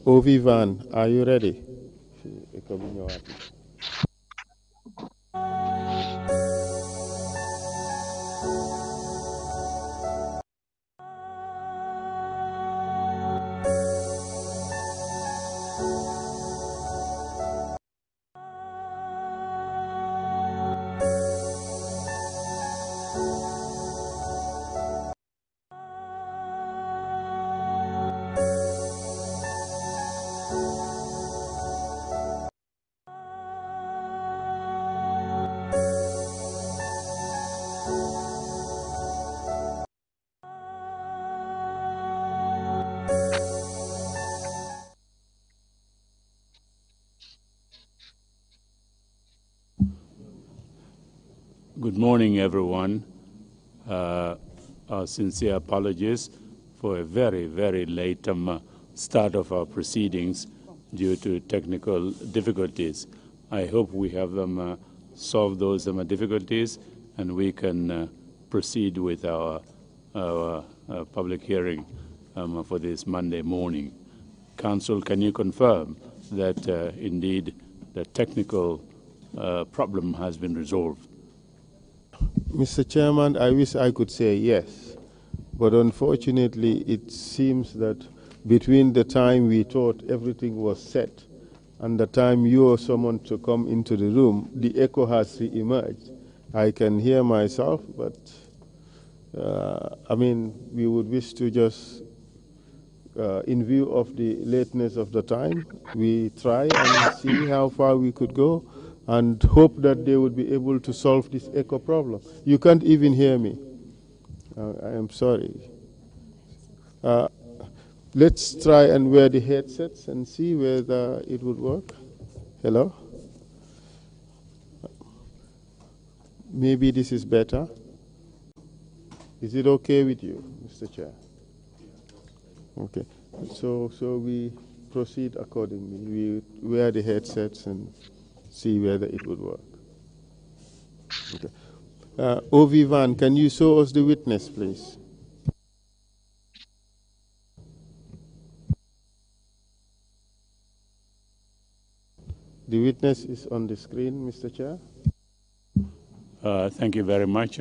Ovivan, are you ready? Good morning, everyone. Our sincere apologies for a very, very late start of our proceedings due to technical difficulties. I hope we have solved those difficulties and we can proceed with our public hearing for this Monday morning. Council, can you confirm that indeed the technical problem has been resolved? Mr. Chairman, I wish I could say yes, but unfortunately it seems that between the time we thought everything was set and the time you or someone to come into the room, the echo has re-emerged. I can hear myself, but I mean, we would wish to just, in view of the lateness of the time, we try and see how far we could go and hope that they would be able to solve this echo problem. You can't even hear me. I am sorry. Let's try and wear the headsets and see whether it would work. Hello? Maybe this is better. Is it okay with you, Mr. Chair? Okay. So we proceed accordingly. We wear the headsets and see whether it would work. Okay. Ovivan, can you show us the witness, please? The witness is on the screen, Mr. Chair. Thank you very much.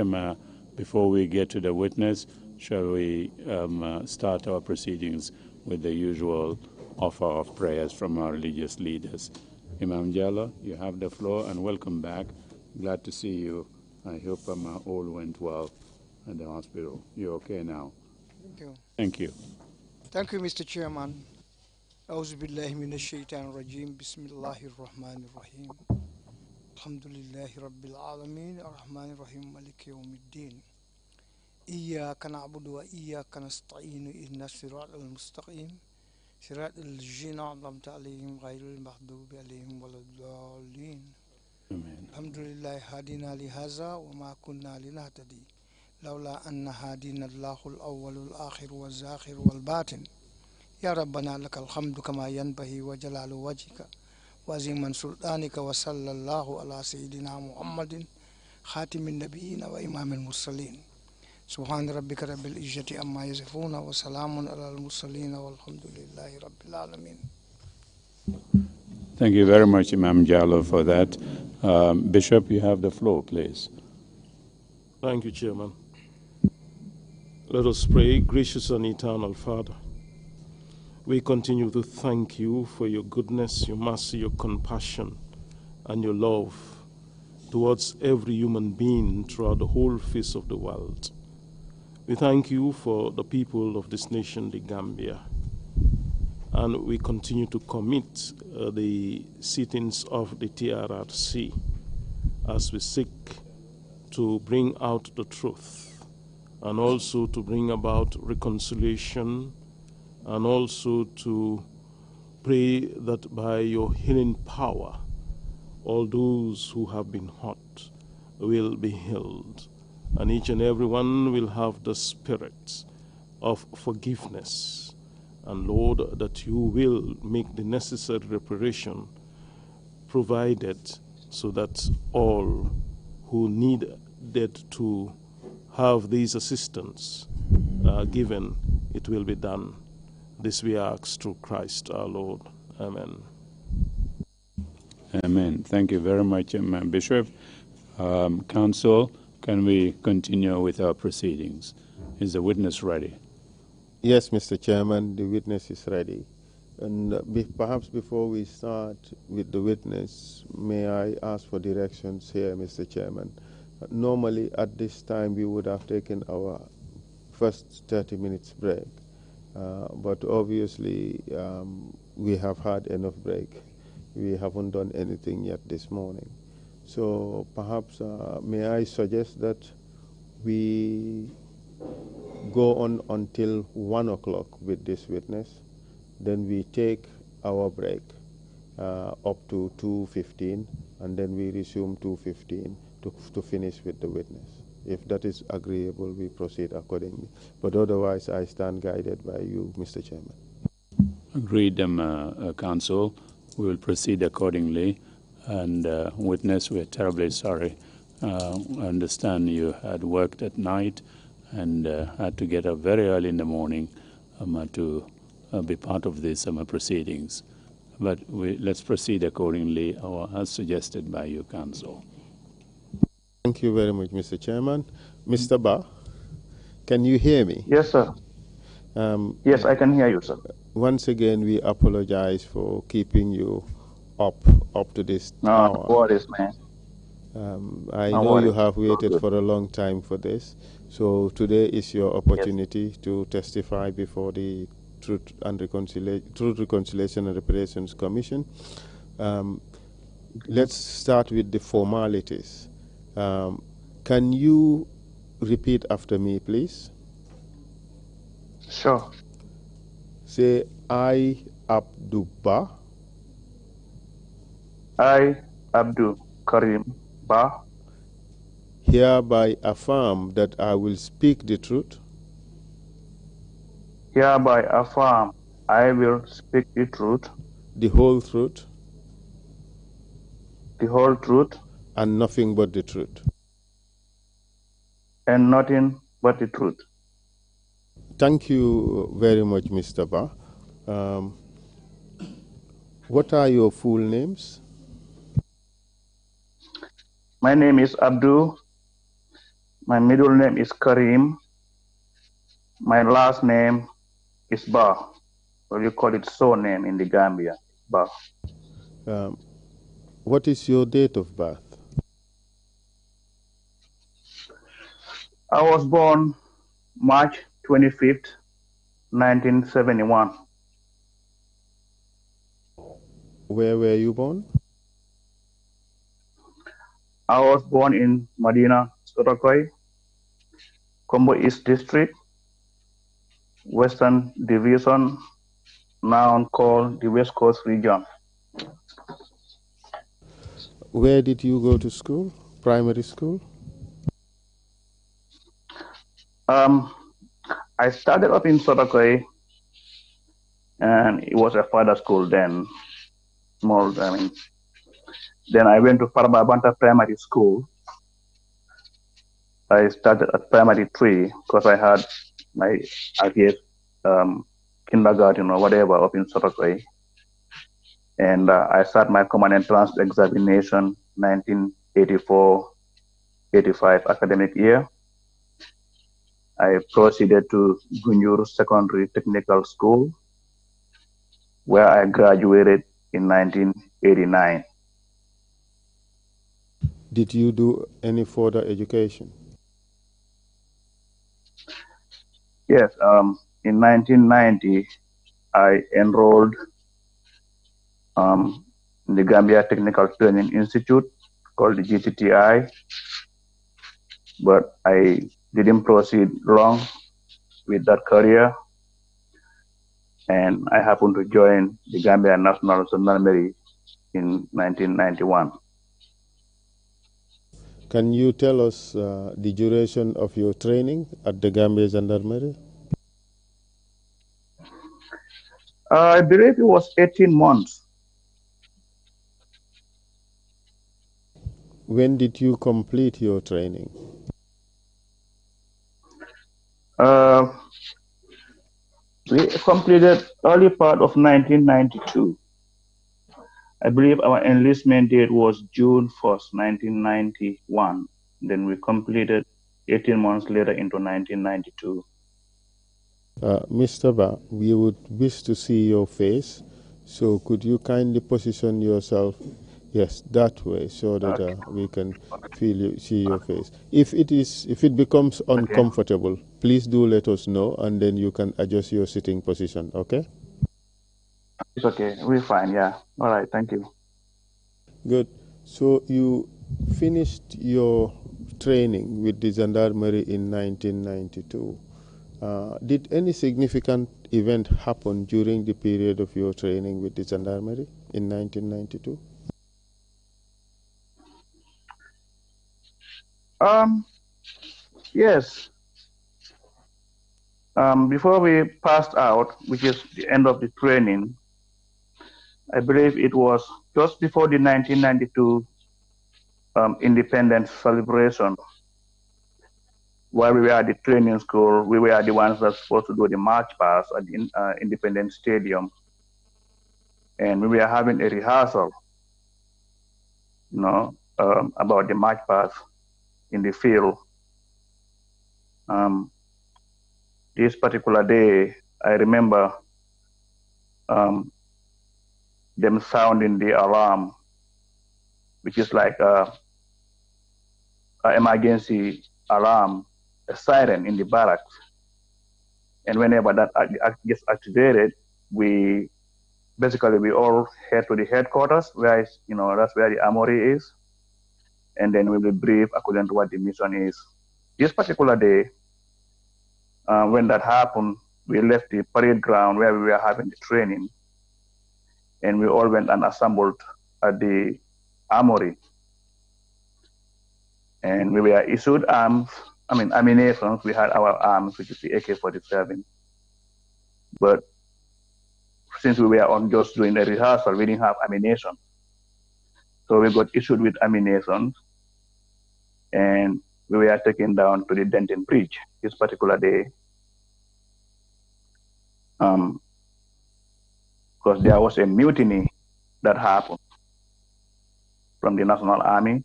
Before we get to the witness, shall we start our proceedings with the usual offer of prayers from our religious leaders. Imam Jallo, you have the floor, and welcome back. Glad to see you. I hope all went well at the hospital. You're okay now? Thank you. Thank you. Thank you, Mr. Chairman. أعوذ بالله من الشيطان الرجيم بسم الله الرحمن الرحيم الحمد لله رب العالمين الرحمن الرحيم مالك يوم الدين إياك نعبد وإياك نستعين إهدنا الصراط المستقيم صراط الذين أنعمت عليهم غير المغضوب عليهم ولا الضالين الحمد لله هدينا لهذا وما كنا لنهتدي لولا أن هدينا الله الأول والآخر والزاخر والباطن يا ربنا لك الحمد كما ينبغي وجلال وجهك وعظيم سلطانك وصلى الله على سيدنا محمد خاتم النبيين وإمام المرسلين سبحان ربك رب العزة عما يصفون وسلام على المرسلين والحمد لله رب العالمين. Thank you very much, Imam Jallo, for that. Bishop, you have the floor, please. Thank you, Chairman. Let us pray. Gracious and eternal Father, we continue to thank you for your goodness, your mercy, your compassion, and your love towards every human being throughout the whole face of the world. We thank you for the people of this nation, the Gambia, and we continue to commit the sittings of the TRRC as we seek to bring out the truth and also to bring about reconciliation, and also to pray that by your healing power, all those who have been hurt will be healed, and each and every one will have the spirit of forgiveness. And Lord, that you will make the necessary reparation provided so that all who needed to have these assistance given, it will be done. This we ask through Christ our Lord. Amen. Amen. Thank you very much, Bishop. Counsel, can we continue with our proceedings? Is the witness ready? Yes, Mr. Chairman, the witness is ready. And perhaps before we start with the witness, may I ask for directions here, Mr. Chairman? Normally, at this time, we would have taken our first 30 minutes break. But obviously, we have had enough break. We haven't done anything yet this morning. So perhaps may I suggest that we go on until 1 o'clock with this witness. Then we take our break up to 2:15, and then we resume 2:15 to finish with the witness. If that is agreeable, we proceed accordingly. But otherwise, I stand guided by you, Mr. Chairman. Agreed, Counsel. We will proceed accordingly. And witness, we're terribly sorry. I understand you had worked at night and had to get up very early in the morning to be part of these proceedings. But let's proceed accordingly, as suggested by you, Counsel. Thank you very much, Mr. Chairman. Mr. Ba, can you hear me? Yes, sir. Yes, I can hear you, sir. Once again, we apologize for keeping you up to this hour. No worries, man. I know you have waited for a long time for this. So today is your opportunity to testify before the Truth, Reconciliation and Reparations Commission. Let's start with the formalities. Can you repeat after me, please? Sure. Say, I, Abdul Ba. I, Abdul Karim Ba. Hereby affirm that I will speak the truth. Hereby affirm I will speak the truth. The whole truth. The whole truth. And nothing but the truth. And nothing but the truth. Thank you very much, Mr. Ba. What are your full names? My name is Abdul. My middle name is Karim. My last name is Ba. Or you call it surname in the Gambia, Ba. What is your date of birth? I was born March 25th, 1971. Where were you born? I was born in Medina, Sotokoy, Combo East District, Western Division, now called the West Coast Region. Where did you go to school? Primary school? I started up in Sotokoy, and it was a father school then. Small, Then I went to Farah Primary School. I started at primary 3 because I had my kindergarten or whatever up in Sotokoy. And I started my common entrance examination 1984-85 academic year. I proceeded to Gunjur Secondary Technical School, where I graduated in 1989. Did you do any further education? Yes, in 1990, I enrolled in the Gambia Technical Training Institute called the GTTI, but I didn't proceed long with that career, and I happened to join the Gambia National Gendarmerie in 1991. Can you tell us the duration of your training at the Gambia Gendarmerie? I believe it was 18 months. When did you complete your training? We completed early part of 1992. I believe our enlistment date was June 1st, 1991. Then we completed 18 months later into 1992. Mr. Ba, we would wish to see your face. So could you kindly position yourself, yes, that way, so that we can see your face. If it becomes uncomfortable, please do let us know, and then you can adjust your sitting position. Okay? It's okay. We're fine. Yeah. All right. Thank you. Good. So you finished your training with the Gendarmerie in 1992. Did any significant event happen during the period of your training with the Gendarmerie in 1992? Yes. Before we passed out, which is the end of the training, I believe it was just before the 1992 independence celebration. While we were at the training school, we were the ones that were supposed to do the march past at the Independence Stadium. And we were having a rehearsal, about the march past in the field. This particular day, I remember them sounding the alarm, which is like an emergency alarm, a siren in the barracks. And whenever that gets activated, we all head to the headquarters, where that's where the armory is, and then we will brief according to what the mission is. This particular day, when that happened, we left the parade ground where we were having the training, and we all went and assembled at the armory. And we were issued ammunition. We had our arms, which is the AK-47. But since we were on just doing a rehearsal, we didn't have ammunition. So we got issued with ammunition, and we were taken down to the Denton Bridge this particular day. Because there was a mutiny that happened from the National Army.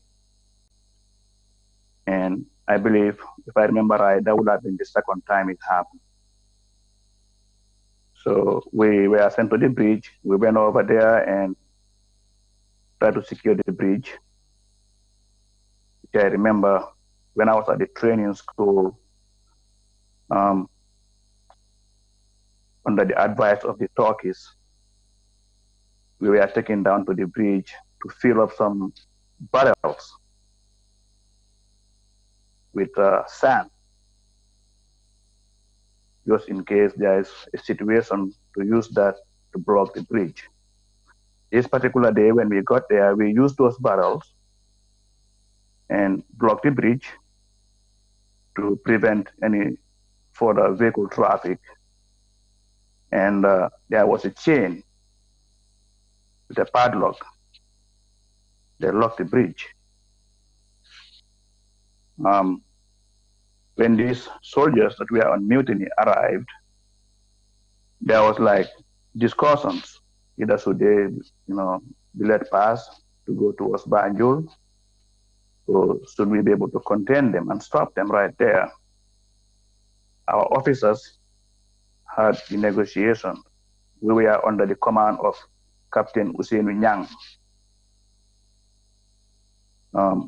And I believe, if I remember right, that would have been the second time it happened. So we were sent to the bridge. We went over there and tried to secure the bridge. Which I remember when I was at the training school, under the advice of the Turkish, we were taken down to the bridge to fill up some barrels with sand, just in case there is a situation to use that to block the bridge. This particular day, when we got there, we used those barrels and blocked the bridge to prevent any further vehicle traffic. And there was a chain with a padlock. They locked the bridge. When these soldiers that were on mutiny arrived, there was like discussions. Either should they, be let pass to go towards Banjul, or should we be able to contain them and stop them right there? Our officers had the negotiation. We were under the command of Captain Hussein Nyang,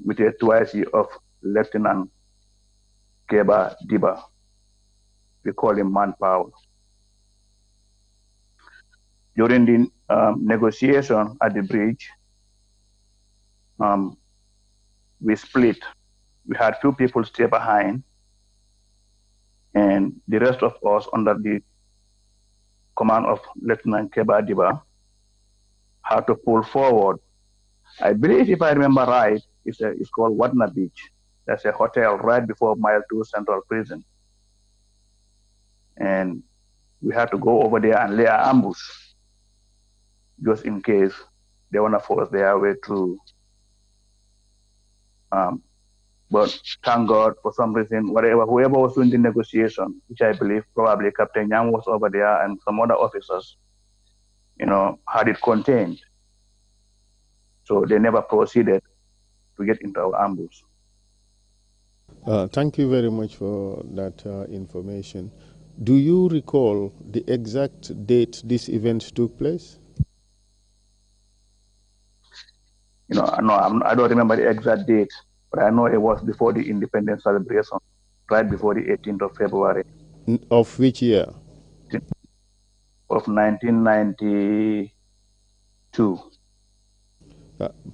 with a twice of Lieutenant Keba Diba. We call him manpower. During the negotiation at the bridge, we split. We had few people stay behind, and the rest of us under the command of Lieutenant Keba Diba had to pull forward. I believe, if I remember right, it's called Wadna Beach. That's a hotel right before Mile 2 Central Prison. And we had to go over there and lay an ambush, just in case they want to force their way through. But But thank God, for some reason, whoever was doing the negotiation, which I believe probably Captain Yang was over there and some other officers, had it contained. So they never proceeded to get into our ambush. Thank you very much for that information. Do you recall the exact date this event took place? No, I don't remember the exact date, but I know it was before the independence celebration, right before the 18th of February. Of which year? Of 1992.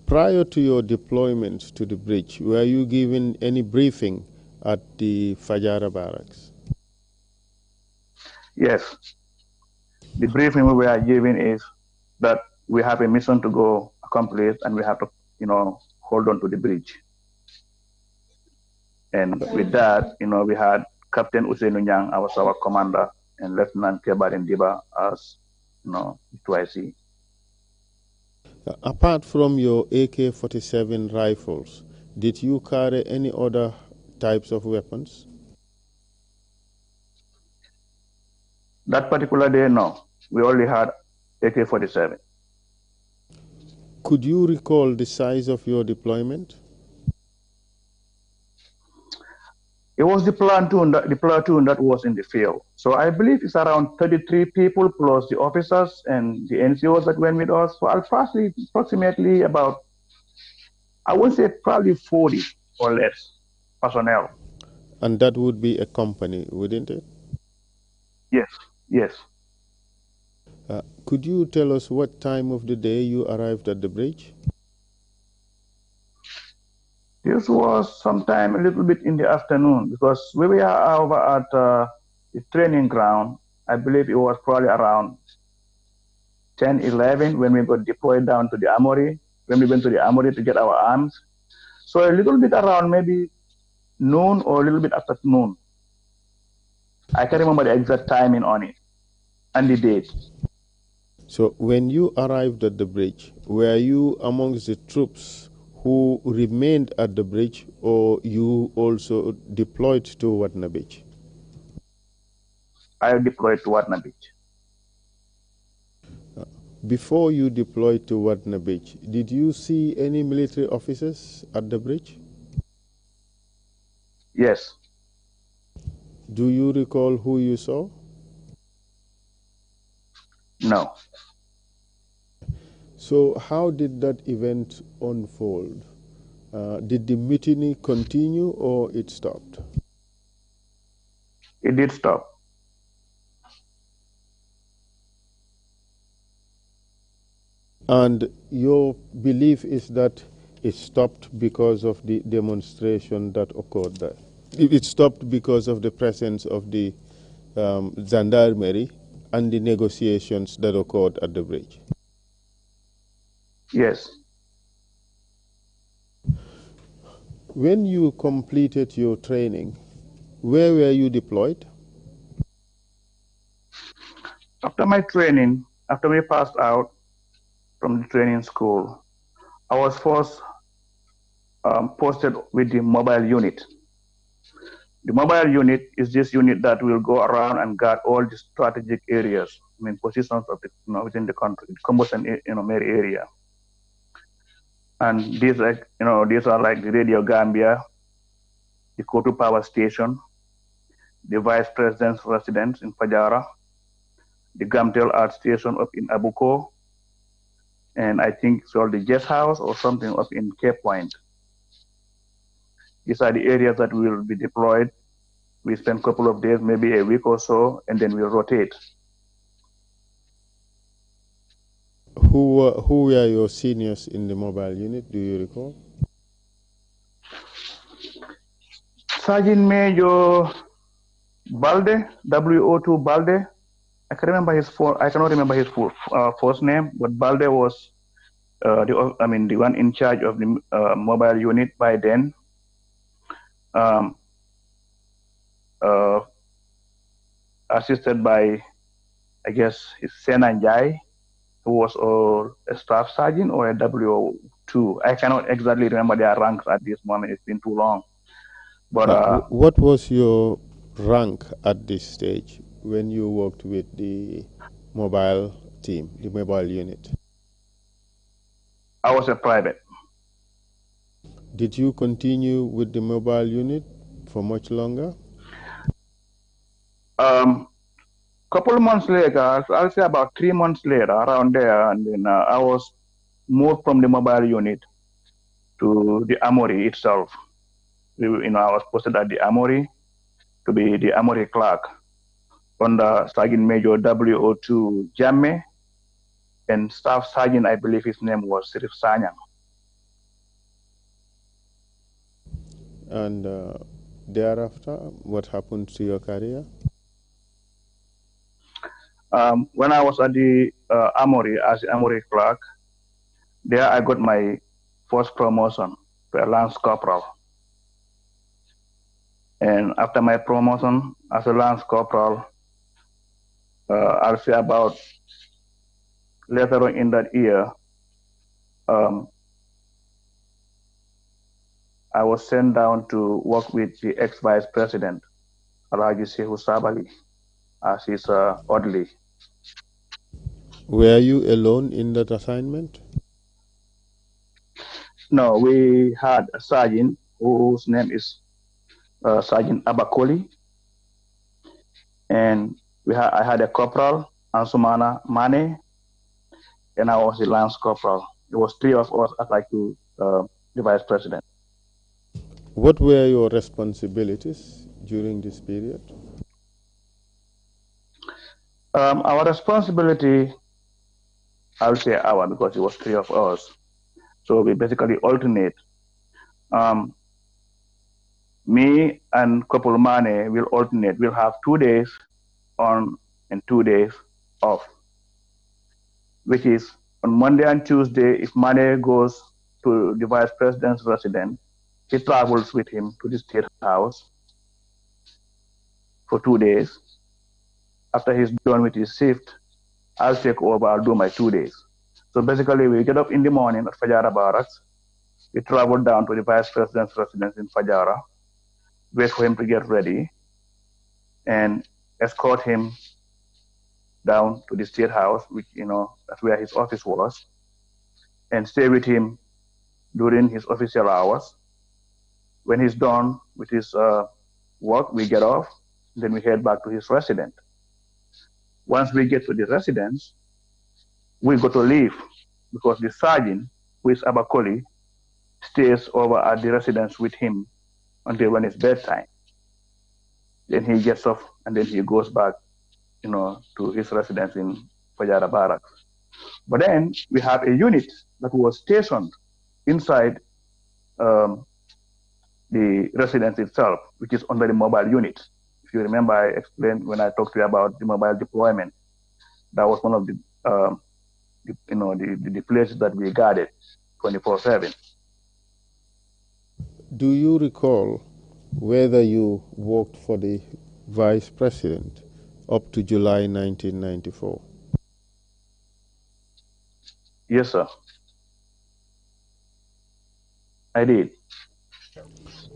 Prior to your deployment to the bridge, were you given any briefing at the Fajara Barracks? Yes. The briefing we were given is that we have a mission to go accomplish and we have to, hold on to the bridge. And with that, we had Captain Usainu Nyang, our commander, and Lieutenant Kebarin Diba as, TRRC. Apart from your AK-47 rifles, did you carry any other types of weapons? That particular day, no. We only had AK-47. Could you recall the size of your deployment? It was the platoon that was in the field. So I believe it's around 33 people plus the officers and the NCOs that went with us. So approximately about, I would say probably 40 or less personnel. And that would be a company, wouldn't it? Yes. Could you tell us what time of the day you arrived at the bridge? This was sometime a little bit in the afternoon because we were over at the training ground. I believe it was probably around 10, 11 when we got deployed down to the armory, when we went to the armory to get our arms. So a little bit around maybe noon or a little bit after noon. I can't remember the exact timing on it and the date. So when you arrived at the bridge, were you amongst the troops who remained at the bridge, or you also deployed to Watna Beach? I deployed to Watna Beach. Before you deployed to Watna Beach, did you see any military officers at the bridge? Yes. Do you recall who you saw? No. So how did that event unfold? Did the mutiny continue or it stopped? It did stop. And your belief is that it stopped because of the demonstration that occurred there? It stopped because of the presence of the gendarmerie and the negotiations that occurred at the bridge? Yes. When you completed your training, where were you deployed? After my training, after we passed out from the training school, I was first posted with the mobile unit. The mobile unit is this unit that will go around and guard all the strategic areas, positions of within the country, the commotion area. And these are like the Radio Gambia, the Kotu Power Station, the Vice President's residence in Fajara, the Gamtel Art Station up in Abuko, and I think it's called the Guest House or something up in Cape Point. These are the areas that will be deployed. We spend a couple of days, maybe a week or so, and then we'll rotate. Who were your seniors in the mobile unit? Do you recall? Sergeant Major Balde, WO2 Balde. I cannot remember his full first name, but Balde was the one in charge of the mobile unit by then. Assisted by, I guess, his Senanjai, who was a staff sergeant or a WO2. I cannot exactly remember their ranks at this moment. It's been too long. But what was your rank at this stage when you worked with the mobile team, the mobile unit? I was a private. Did you continue with the mobile unit for much longer? Couple of months later, I'll say about 3 months later, around there, and then I was moved from the mobile unit to the armory itself. I was posted at the armory to be the armory clerk under Sergeant Major W02 Jamme and Staff Sergeant, I believe his name was Sirif Sanyang. And thereafter, what happened to your career? When I was at the armory as the armory clerk, there I got my first promotion to a lance corporal. And after my promotion as a lance corporal, I'll say about later on in that year, I was sent down to work with the ex-vice president, Alhaji Sehu Sabali, as his orderly. Were you alone in that assignment? No, we had a sergeant whose name is Sergeant Abakoli, and I had a corporal, Ansumana Mane, and I was the lance corporal. It was three of us as like the vice president. What were your responsibilities during this period? Our responsibility, I'll say our, because it was three of us. So we basically alternate. Me and Kopul Mane will alternate. We'll have 2 days on and 2 days off, which is on Monday and Tuesday, if Mane goes to the vice president's residence, he travels with him to the state house for 2 days. After he's done with his shift, I'll take over, I'll do my 2 days. So basically, we get up in the morning at Fajara Barracks. We travel down to the vice president's residence in Fajara, wait for him to get ready, and escort him down to the state house, which, that's where his office was, and stay with him during his official hours. When he's done with his work, we get off, then we head back to his residence. Once we get to the residence, we go to leave because the sergeant, who is Abakoli, stays over at the residence with him until when it's bedtime. Then he gets off and then he goes back, to his residence in Fajara Barracks. But then we have a unit that was stationed inside the residence itself, which is under the mobile unit. If you remember, I explained when I talked to you about the mobile deployment. That was one of the places that we guarded 24/7. Do you recall whether you worked for the vice president up to July 1994? Yes, sir. I did.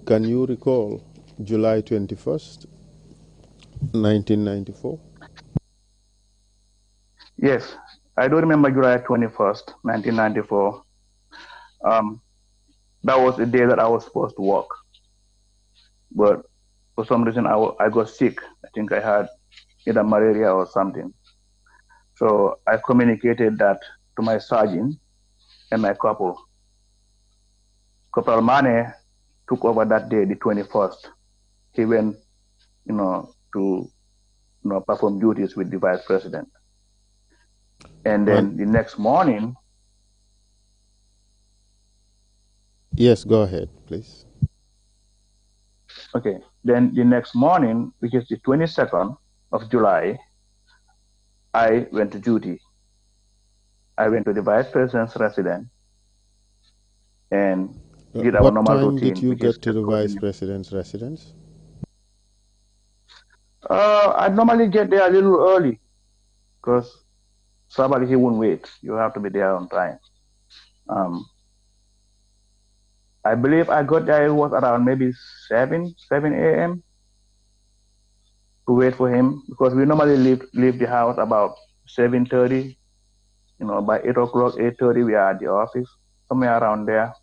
Can you recall July 21st, 1994? Yes, I do remember July 21st, 1994. That was the day that I was supposed to work. But for some reason, I got sick. I think I had either malaria or something. So I communicated that to my sergeant and my corporal. Corporal Mane took over that day, the 21st. He went, to perform duties with the vice president. And then the next morning. Yes, go ahead, please. Okay. Then the next morning, which is the 22nd of July, I went to duty. I went to the vice president's residence and did our normal routine. What time did you get to the vice president's residence? I normally get there a little early because somebody he won't wait. You have to be there on time. I believe I got there, it was around maybe 7 a.m. to wait for him, because we normally leave the house about 7:30. By 8 o'clock, 8:30, we are at the office, somewhere around there.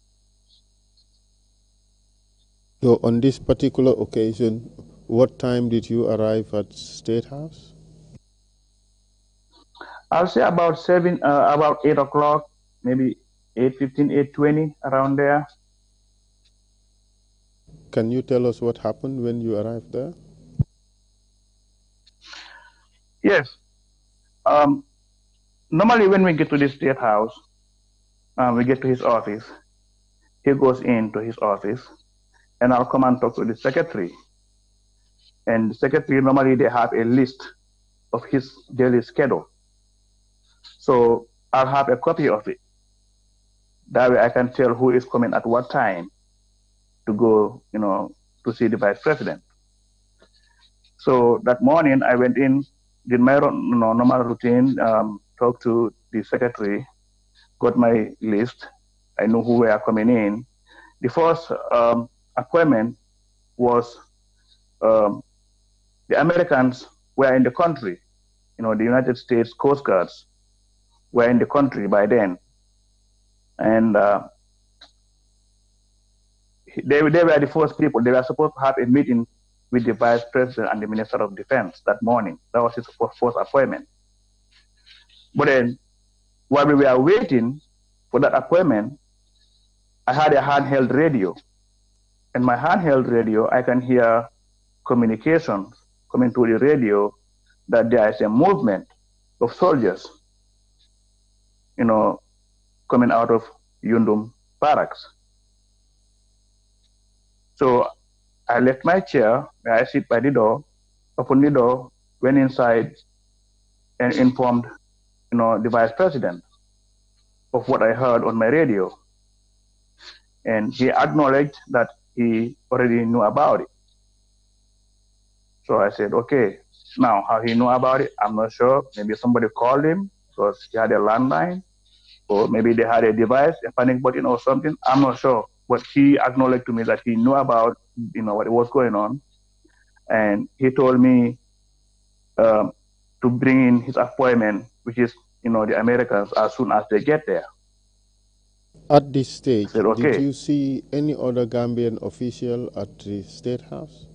So on this particular occasion, what time did you arrive at State House? I'll say about 8 o'clock, maybe 8:15, 8:20, around there. Can you tell us what happened when you arrived there? Yes. Normally, when we get to the State House, we get to his office. He goes into his office, and I'll come and talk to the secretary. And the secretary, normally they have a list of his daily schedule. So I'll have a copy of it. That way I can tell who is coming at what time to go, to see the vice president. So that morning I went in, did my normal routine, talked to the secretary, got my list. I knew who were coming in. The first appointment was the Americans were in the country. The United States Coast Guards were in the country by then. And they were the first people. They were supposed to have a meeting with the vice president and the minister of defense that morning. That was his first appointment. But then, while we were waiting for that appointment, I had a handheld radio. And my handheld radio, I can hear communications coming through the radio that there is a movement of soldiers, coming out of Yundum Barracks. So I left my chair, where I sit by the door, opened the door, went inside, and informed, the vice president of what I heard on my radio. And he acknowledged that he already knew about it. So I said, okay, now how he knew about it, I'm not sure. Maybe somebody called him because he had a landline, or maybe they had a device, a panic button or something. I'm not sure. But he acknowledged to me that he knew about, what was going on. And he told me to bring in his appointment, which is, the Americans, as soon as they get there. At this stage, I said, okay. Did you see any other Gambian official at the State House?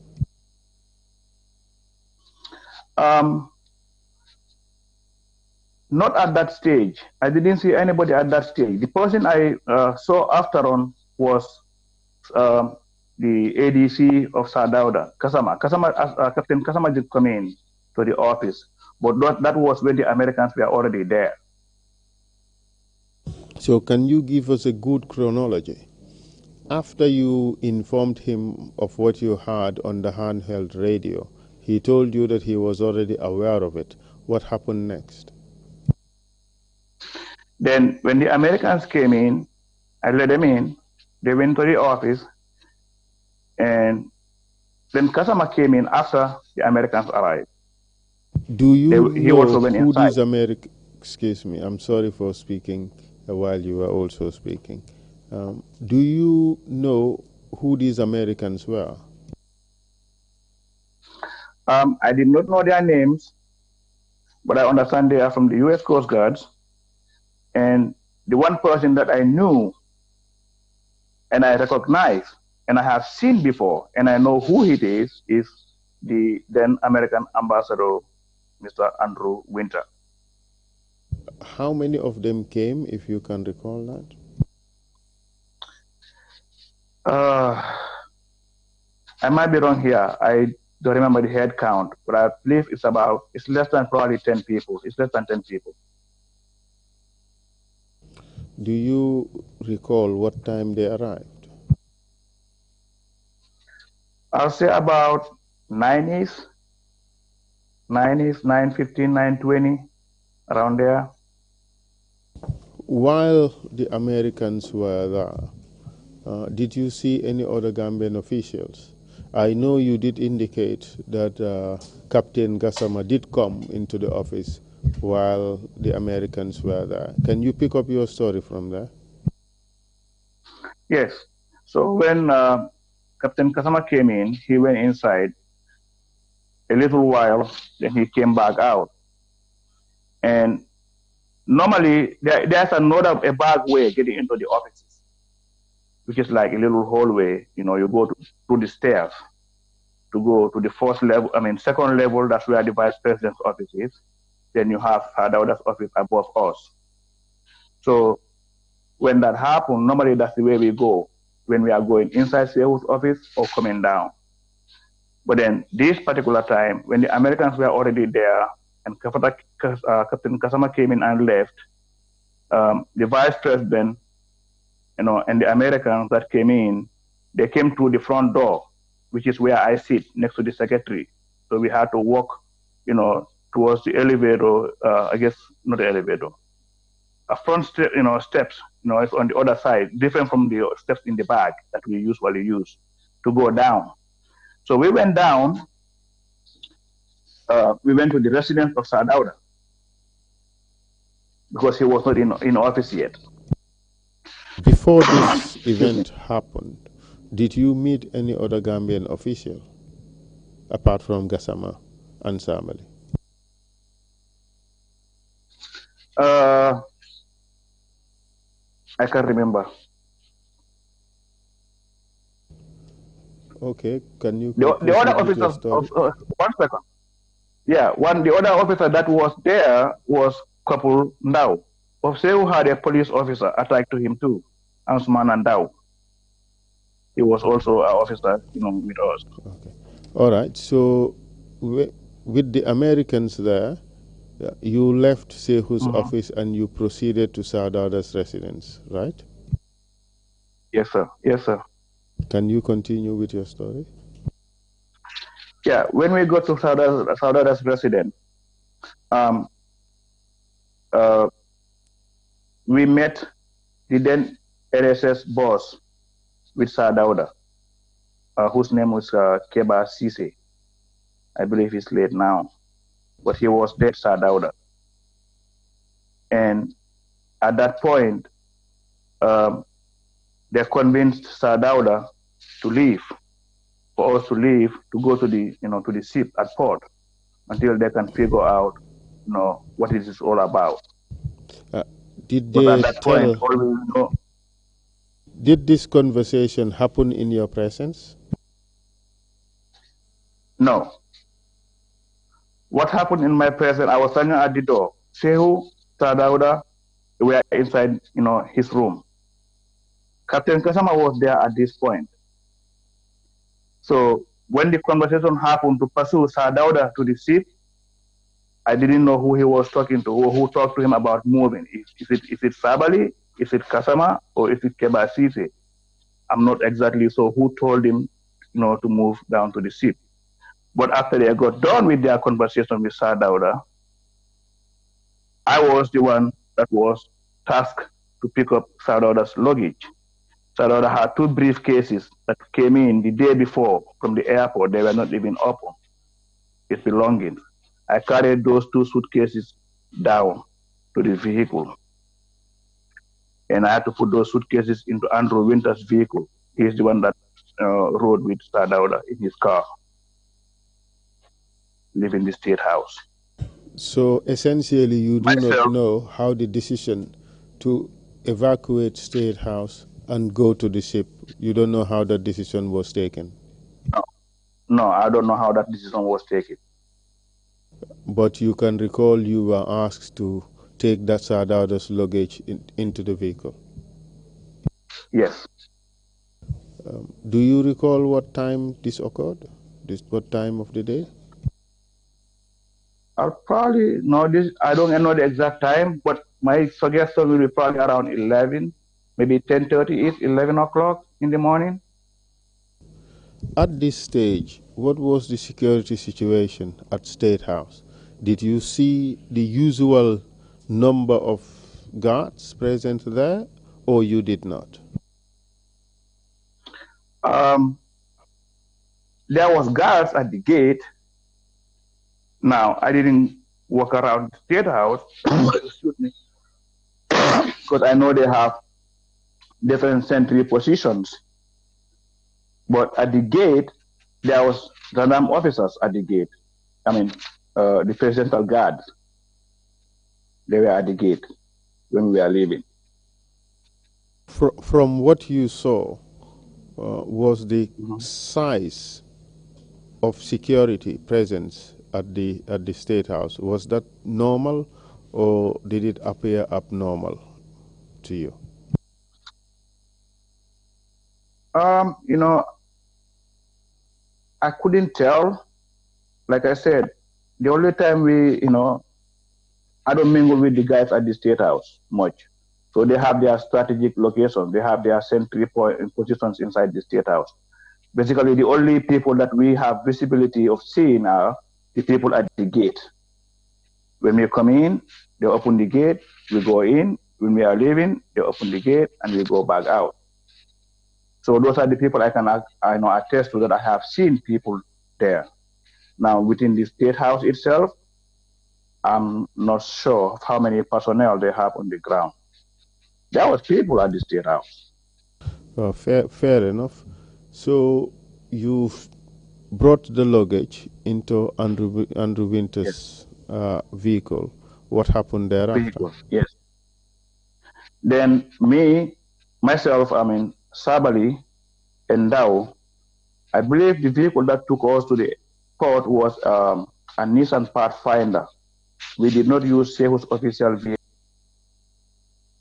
Not at that stage. I didn't see anybody at that stage. The person I saw after on was the ADC of Sadauda, Kasama. Captain Kasama did come in to the office, but that was when the Americans were already there. So can you give us a good chronology? After you informed him of what you heard on the handheld radio, he told you that he was already aware of it. What happened next? Then when the Americans came in, I let them in. They went to the office, and then Kasama came in after the Americans arrived. Do you know who inside. these Americans? Excuse me, I'm sorry for speaking while you were also speaking. Do you know who these Americans were? I did not know their names, but I understand they are from the U.S. Coast Guards. And the one person that I knew and I recognized and I have seen before and I know who it is the then American ambassador, Mr. Andrew Winter. How many of them came, if you can recall that? I might be wrong here. I don't remember the head count, but I believe it's less than probably 10 people. It's less than 10 people. Do you recall what time they arrived? I'll say about 9-ish, 9-ish, 9:15, 9:20, around there. While the Americans were there, did you see any other Gambian officials? I know you did indicate that Captain Gassama did come into the office while the Americans were there. Can you pick up your story from there? Yes. So when Captain Kasama came in, he went inside a little while, then he came back out. And normally there's a back way getting into the offices, which is like a little hallway. You go to the stairs to go to the first level. Second level, that's where the vice president's office is. Then you have Sadauda's office above us. So when that happens, normally that's the way we go when we are going inside Sehu's office or coming down. But then this particular time, when the Americans were already there and Captain Kasama came in and left, the vice president, and the Americans that came in, they came through the front door, which is where I sit next to the secretary. So we had to walk, towards the elevator. I guess not the elevator. A front steps, it's on the other side, different from the steps in the back that we usually use to go down. So we went down. We went to the residence of Sadauda because he was not in office yet. Before this event happened, did you meet any other Gambian official apart from Gassama and Samali? I can't remember. Okay, can you? The other officer, 1 second. Yeah, the other officer that was there was Kapul Ndao. Ofsewu had a police officer attached to him too, Ansman Ndao. He was also an officer, with us. Okay. All right. So with the Americans there, you left Sehu's office and you proceeded to Sadauda's residence, right? Yes, sir. Yes, sir. Can you continue with your story? Yeah, when we got to Sadauda's residence, we met the then RSS boss with Sadauda, whose name was Keba Sise. I believe he's late now, but he was dead Sadauda. And at that point, they convinced Sadauda to leave, for us to leave, to go to the, to the ship at port until they can figure out, what it is all about. Did but they at that tell? Point, always, Did this conversation happen in your presence? No. What happened in my presence? I was standing at the door. Shehu, Sadauda, were inside, his room. Captain Kasama was there at this point. So when the conversation happened to pursue Sadauda to the ship, I didn't know who he was talking to, or who talked to him about moving. Is it Sabali, is it Kasama, or is it Keba Sise? I'm not exactly sure who told him, to move down to the ship. But after they got done with their conversation with Sadauda, I was the one that was tasked to pick up Sadauda's luggage. Sadauda had 2 briefcases that came in the day before from the airport. They were not even open, his belongings. I carried those 2 suitcases down to the vehicle. And I had to put those suitcases into Andrew Winter's vehicle. He's the one that rode with Sadauda in his car, leaving the State House. So essentially, you do not know how the decision to evacuate State House and go to the ship, you don't know how that decision was taken? No, I don't know how that decision was taken. But you can recall you were asked to take that Sadauda's luggage into the vehicle? Yes. Do you recall what time this occurred? What time of the day? I'll probably know this. I don't know the exact time, but my suggestion will be probably around 11, maybe 10:30 is 11 o'clock in the morning. At this stage, what was the security situation at State House? Did you see the usual number of guards present there, or you did not? There was guards at the gate. Now, I didn't walk around the State House, excuse me, because I know they have different sentry positions. But at the gate, there was random officers at the gate. I mean, the presidential guards. They were at the gate when we were leaving. From what you saw, was the size of security presence at the State House, was that normal, or did it appear abnormal to you? You know, I couldn't tell. Like I said, the only time I don't mingle with the guys at the State House much. So they have their strategic locations. They have their sentry positions inside the State House. Basically, the only people that we have visibility of seeing are the people at the gate. When we come in, they open the gate, we go in. When we are leaving, they open the gate and we go back out. So those are the people I can attest to that I have seen people there. Now, within the State House itself, I'm not sure of how many personnel they have on the ground. There was people at the State House. Fair enough. So you've brought the luggage into Andrew Winter's vehicle. What happened thereafter? Vehicle, yes. Then myself, Sabali and Dow, I believe the vehicle that took us to the port was a Nissan Pathfinder. We did not use Sehu's official vehicle.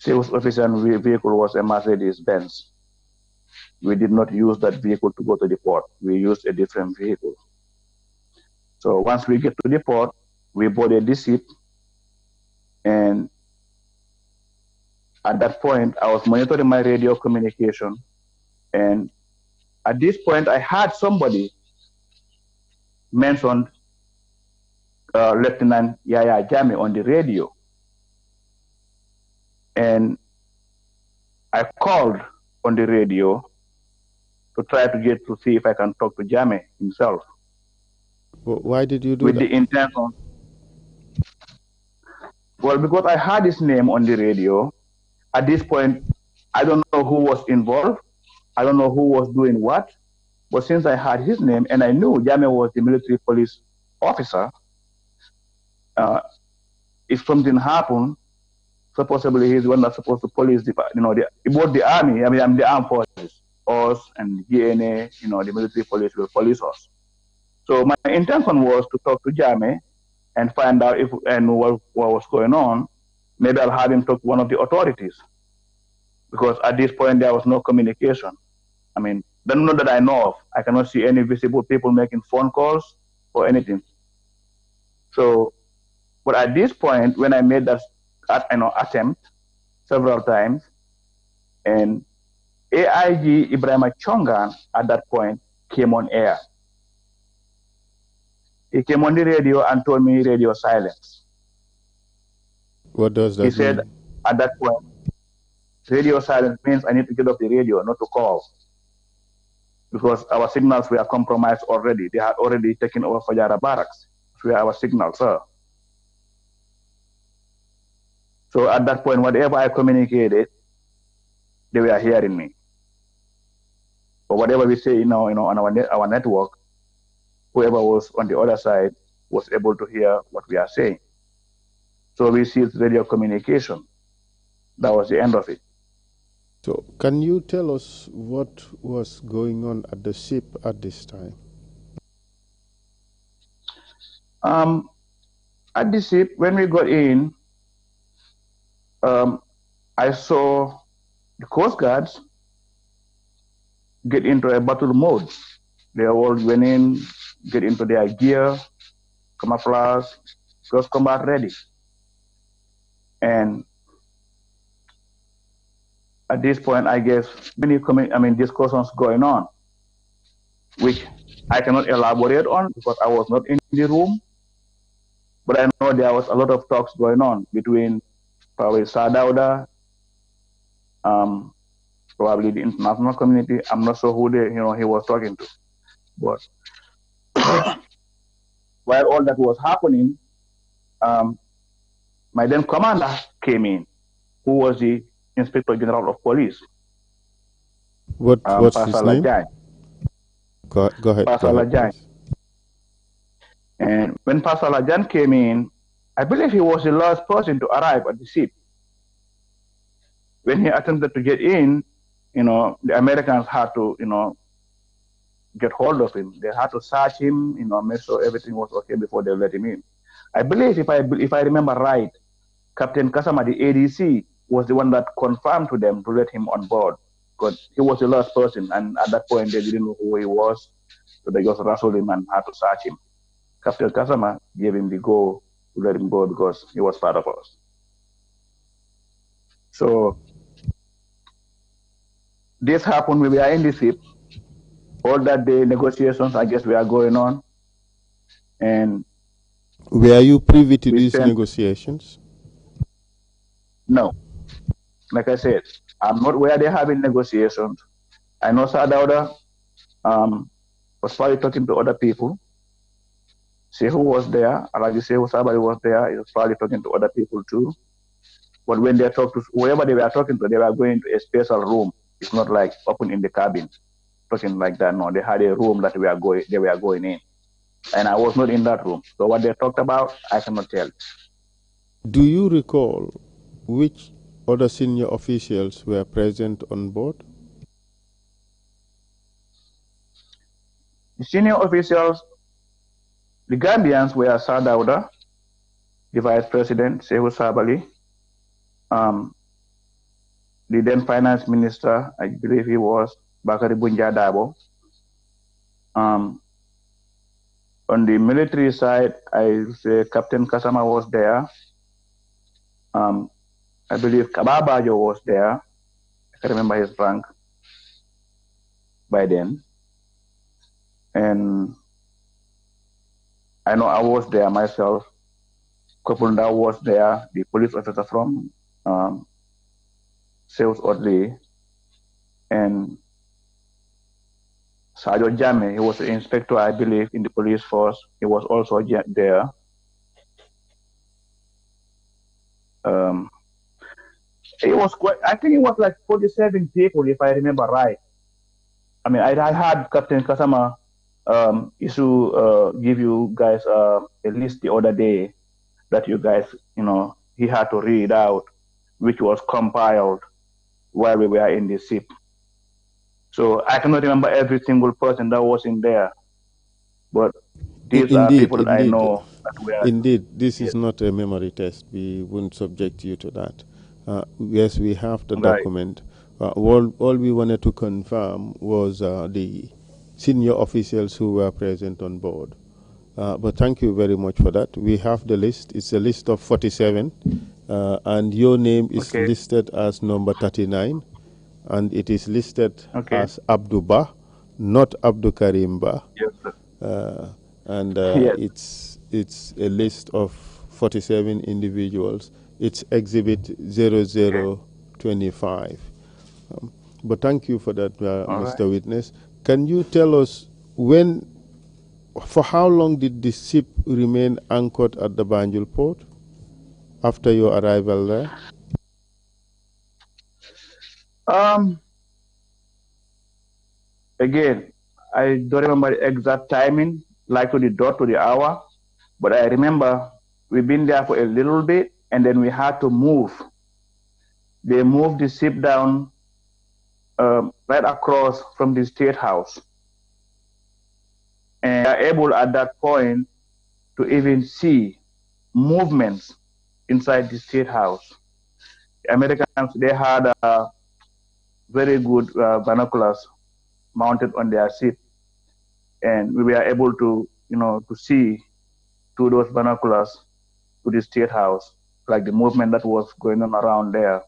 Sehu's official vehicle was a Mercedes-Benz. We did not use that vehicle to go to the port. We used a different vehicle. So once we get to the port, we boarded the ship, and at that point, I was monitoring my radio communication, and at this point, I had somebody mention Lieutenant Yaya Jame on the radio, and I called on the radio to try to get to see if I can talk to Jame himself. Why did you do with that? the intention? Well, because I had his name on the radio. At this point, I don't know who was involved. I don't know who was doing what. But since I had his name and I knew Jame was the military police officer, if something happened, supposedly he's the one that's supposed to police both the army, I'm the armed forces, us and GNA, the military police will police us. So my intention was to talk to Jame and find out what was going on. Maybe I'll have him talk to one of the authorities, because at this point there was no communication. Not that I know of. I cannot see any visible people making phone calls or anything. So, but at this point, when I made that attempt several times, and AIG Ibrahima Chongan at that point came on air. He came on the radio and told me radio silence. What does that mean? He said at that point, radio silence means I need to get off the radio, not to call, because our signals were compromised already. They had already taken over Fajara Barracks, where our signals are. So at that point, whatever I communicated, they were hearing me. But whatever we say, on our network, whoever was on the other side was able to hear what we are saying. So we ceased radio communication. That was the end of it. So can you tell us what was going on at the ship at this time? At the ship, when we got in, I saw the Coast Guards get into a battle mode. They all went in, get into their gear, camouflage, just combat ready. And at this point, I guess many discussions going on, which I cannot elaborate on because I was not in the room. But I know there was a lot of talks going on between probably Sadauda, probably the international community. I'm not sure who he was talking to. But while all that was happening, my then commander came in, who was the Inspector General of Police. What's his name? Go ahead, Pastor Lajan. please. And when Pastor Lajan came in, I believe he was the last person to arrive at the ship. When he attempted to get in, the Americans had to, get hold of him. They had to search him, make sure everything was okay before they let him in. I believe, if I remember right, Captain Kasama, the ADC, was the one that confirmed to them to let him on board, because he was the last person, and at that point they didn't know who he was, so they just rustled him and had to search him. Captain Kasama gave him the go to let him go because he was part of us. So this happened. We were in the ship. All that day, negotiations, I guess, were going on. And were you privy to these negotiations? No. Like I said, I'm not where they're having negotiations. I know Sadauda was probably talking to other people. Shehu was there. Alagi Shehu Sabari was there. He was probably talking to other people too. But when they talk to whoever they were talking to, they were going to a special room. It's not like open in the cabin, talking like that. No, they had a room that they were going in. And I was not in that room. So what they talked about, I cannot tell. Do you recall which other senior officials were present on board? The senior officials, the Gambians were Sadauda, the Vice President, Shehu Sabali, the then Finance Minister, I believe he was Bakari Bunja Dabo. On the military side, I say Captain Kasama was there. I believe Kababajo was there. I can remember his rank by then. And I know I was there myself. Kopunda was there, the police officer from Sales Oddly. And Sergeant Jame, he was the inspector, I believe, in the police force. He was also there. It was quite, I think it was like 47 people, if I remember right. I mean, I had Captain Kasama give you guys a list the other day that you guys, he had to read out, which was compiled while we were in the ship. So I cannot remember every single person that was in there, but these are people that I know that were. Indeed, this is not a memory test. We wouldn't subject you to that. Yes, we have the document. All we wanted to confirm was the senior officials who were present on board. But thank you very much for that. We have the list. It's a list of 47, and your name is listed as number 39, and it is listed as Abduba, not Abdul Karimba. Yes, sir. And yes. it's a list of 47 individuals. It's Exhibit 0025. But thank you for that, Mr. Witness. Can you tell us for how long did the ship remain anchored at the Banjul port after your arrival there? Again, I don't remember the exact timing, like to the dot to the hour, but I remember we've been there for a little bit, and then we had to move. They moved the ship down right across from the State House. And we are able at that point to even see movements inside the State House. The Americans, they had very good binoculars mounted on their ship, and we were able to, to see through those binoculars to the State House, like the movement that was going on around there.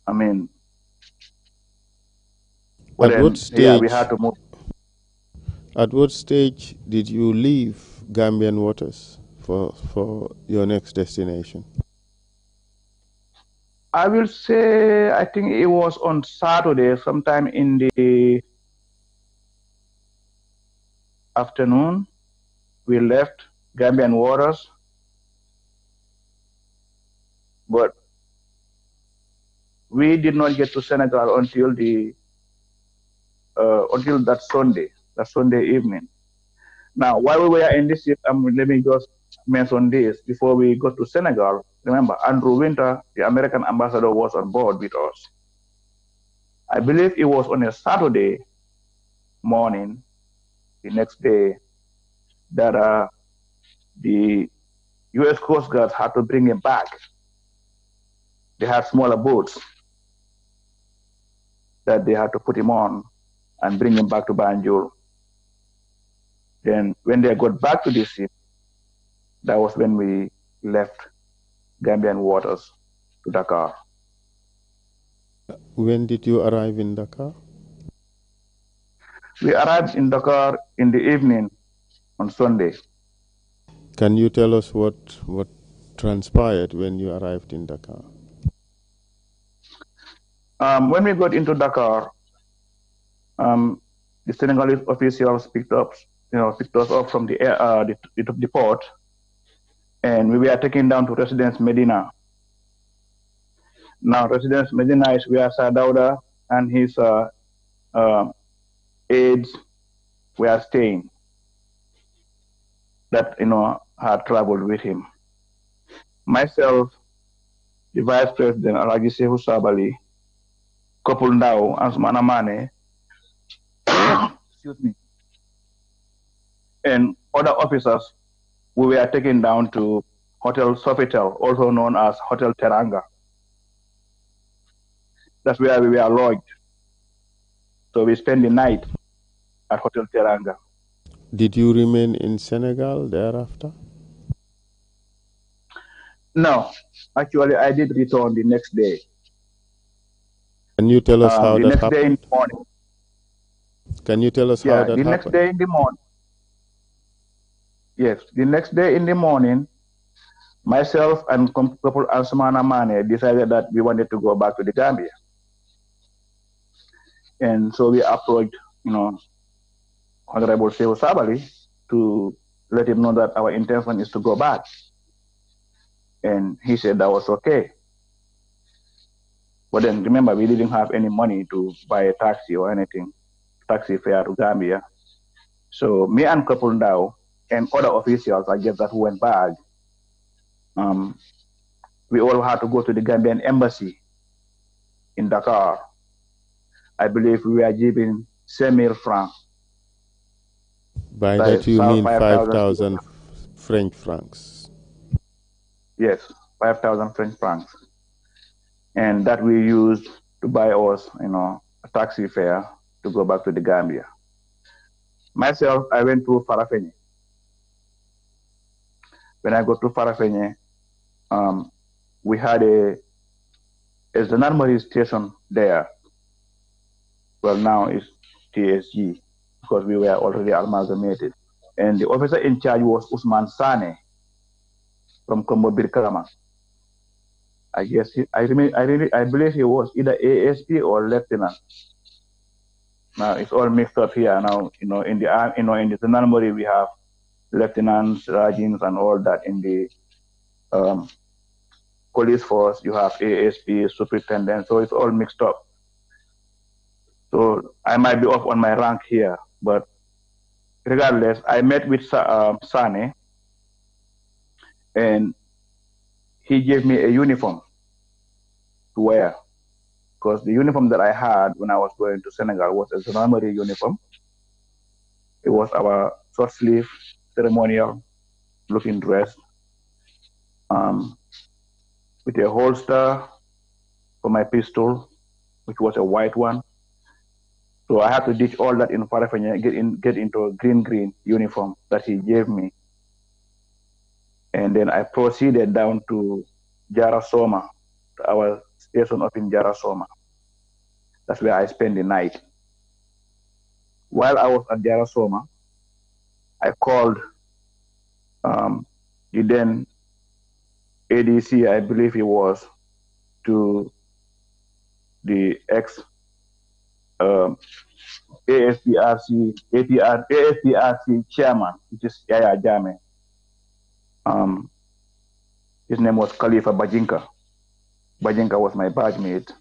I mean, at what stage? Yeah, we had to move. At what stage did you leave Gambian waters for your next destination? I will say, I think it was on Saturday, sometime in the afternoon. We left Gambian waters, but we did not get to Senegal until the until that Sunday evening. Now, while we were in this ship, let me just mention this before we go to Senegal. Remember, Andrew Winter, the American ambassador, was on board with us. I believe it was on a Saturday morning, the next day, that the U.S. Coast Guard had to bring him back. They had smaller boats that they had to put him on and bring him back to Banjul. Then when they got back to the ship, that was when we left Gambian waters to Dakar. When did you arrive in Dakar? We arrived in Dakar in the evening on Sunday. Can you tell us what transpired when you arrived in Dakar? When we got into Dakar, the Senegalese officials picked us up from the port, and we were taken down to Residence Medina. Now, Residence Medina is where Sadauda and his aides were staying that had traveled with him. Myself, the Vice President Alhaji Sehu Sabali, Kopul Ndao, and Sumana Mane, excuse me, and other officers, we were taken down to Hotel Sofitel, also known as Hotel Teranga. That's where we were lodged. So we spent the night at Hotel Teranga. Did you remain in Senegal thereafter? No, actually, I did return the next day. Can you tell us how that happened? The next day in the morning. Can you tell us how that happened? The next day in the morning. Yes, the next day in the morning, myself and Couple Asmana Mane decided that we wanted to go back to the Gambia. And so we approached, Honorable Sehu Sabali to let him know that our intention is to go back. And he said that was okay. But then remember, we didn't have any money to buy a taxi or anything, taxi fare to Gambia. So me and Couple Ndao and other officials, I guess, that went back, we all had to go to the Gambian embassy in Dakar. I believe we were given 5,000 francs. By that you mean 5,000 French francs? Yes, 5,000 French francs. And that we used to buy us, a taxi fare to go back to the Gambia. Myself, I went to Farafenni. When I got to Farafenni, we had a gendarmerie station there. Well, now it's TSG because we were already amalgamated. And the officer in charge was Usman Sane from Kombo Birkarama. I guess I believe he was either ASP or lieutenant. Now it's all mixed up here. Now in the gendarmerie we have lieutenants, sergeants, and all that. In the police force you have ASP, superintendent. So it's all mixed up. So I might be off on my rank here, but regardless, I met with Sane, and he gave me a uniform to wear, because the uniform that I had when I was going to Senegal was a gendarmerie uniform. It was our short sleeve, ceremonial looking dress, with a holster for my pistol, which was a white one. So I had to ditch all that in Farafenni, get into a green uniform that he gave me. And then I proceeded down to Jarasoma, our station up in Jarasoma. That's where I spent the night. While I was at Jarasoma, I called the then ADC, I believe he was, to the ex ASPRC chairman, which is Yaya Jame. His name was Khalifa Bajinka. Bajinka was my badge mate.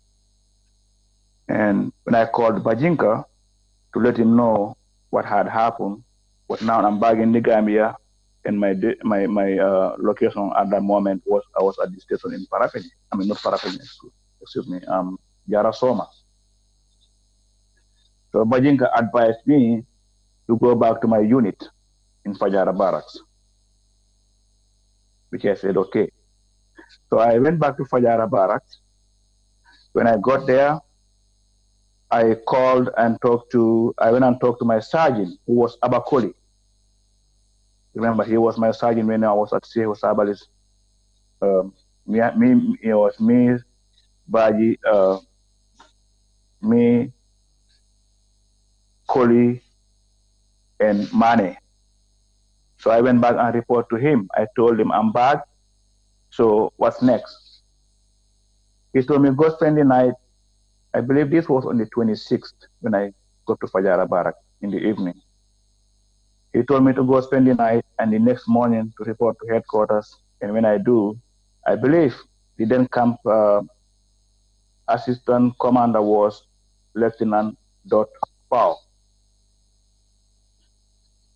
And when I called Bajinka, to let him know what had happened. But now I'm back in the Gambia, and my location at that moment was I was at the station in Parapeni. I mean, not Parapeni, excuse me, Jarasoma. So Bajinka advised me to go back to my unit in Fajara Barracks, which I said, okay. So I went back to Fajara Barracks. When I got there, I went and talked to my sergeant, who was Abakoli. Remember, he was my sergeant when I was at Sehu Sabalis. It was me, Baji, me, Koli, and Mane. So I went back and reported to him. I told him I'm back. So what's next? He told me go spend the night. I believe this was on the 26th when I got to Fajara Barak in the evening. He told me to go spend the night and the next morning to report to headquarters. And when I do, I believe the then camp assistant commander was Lieutenant Powell.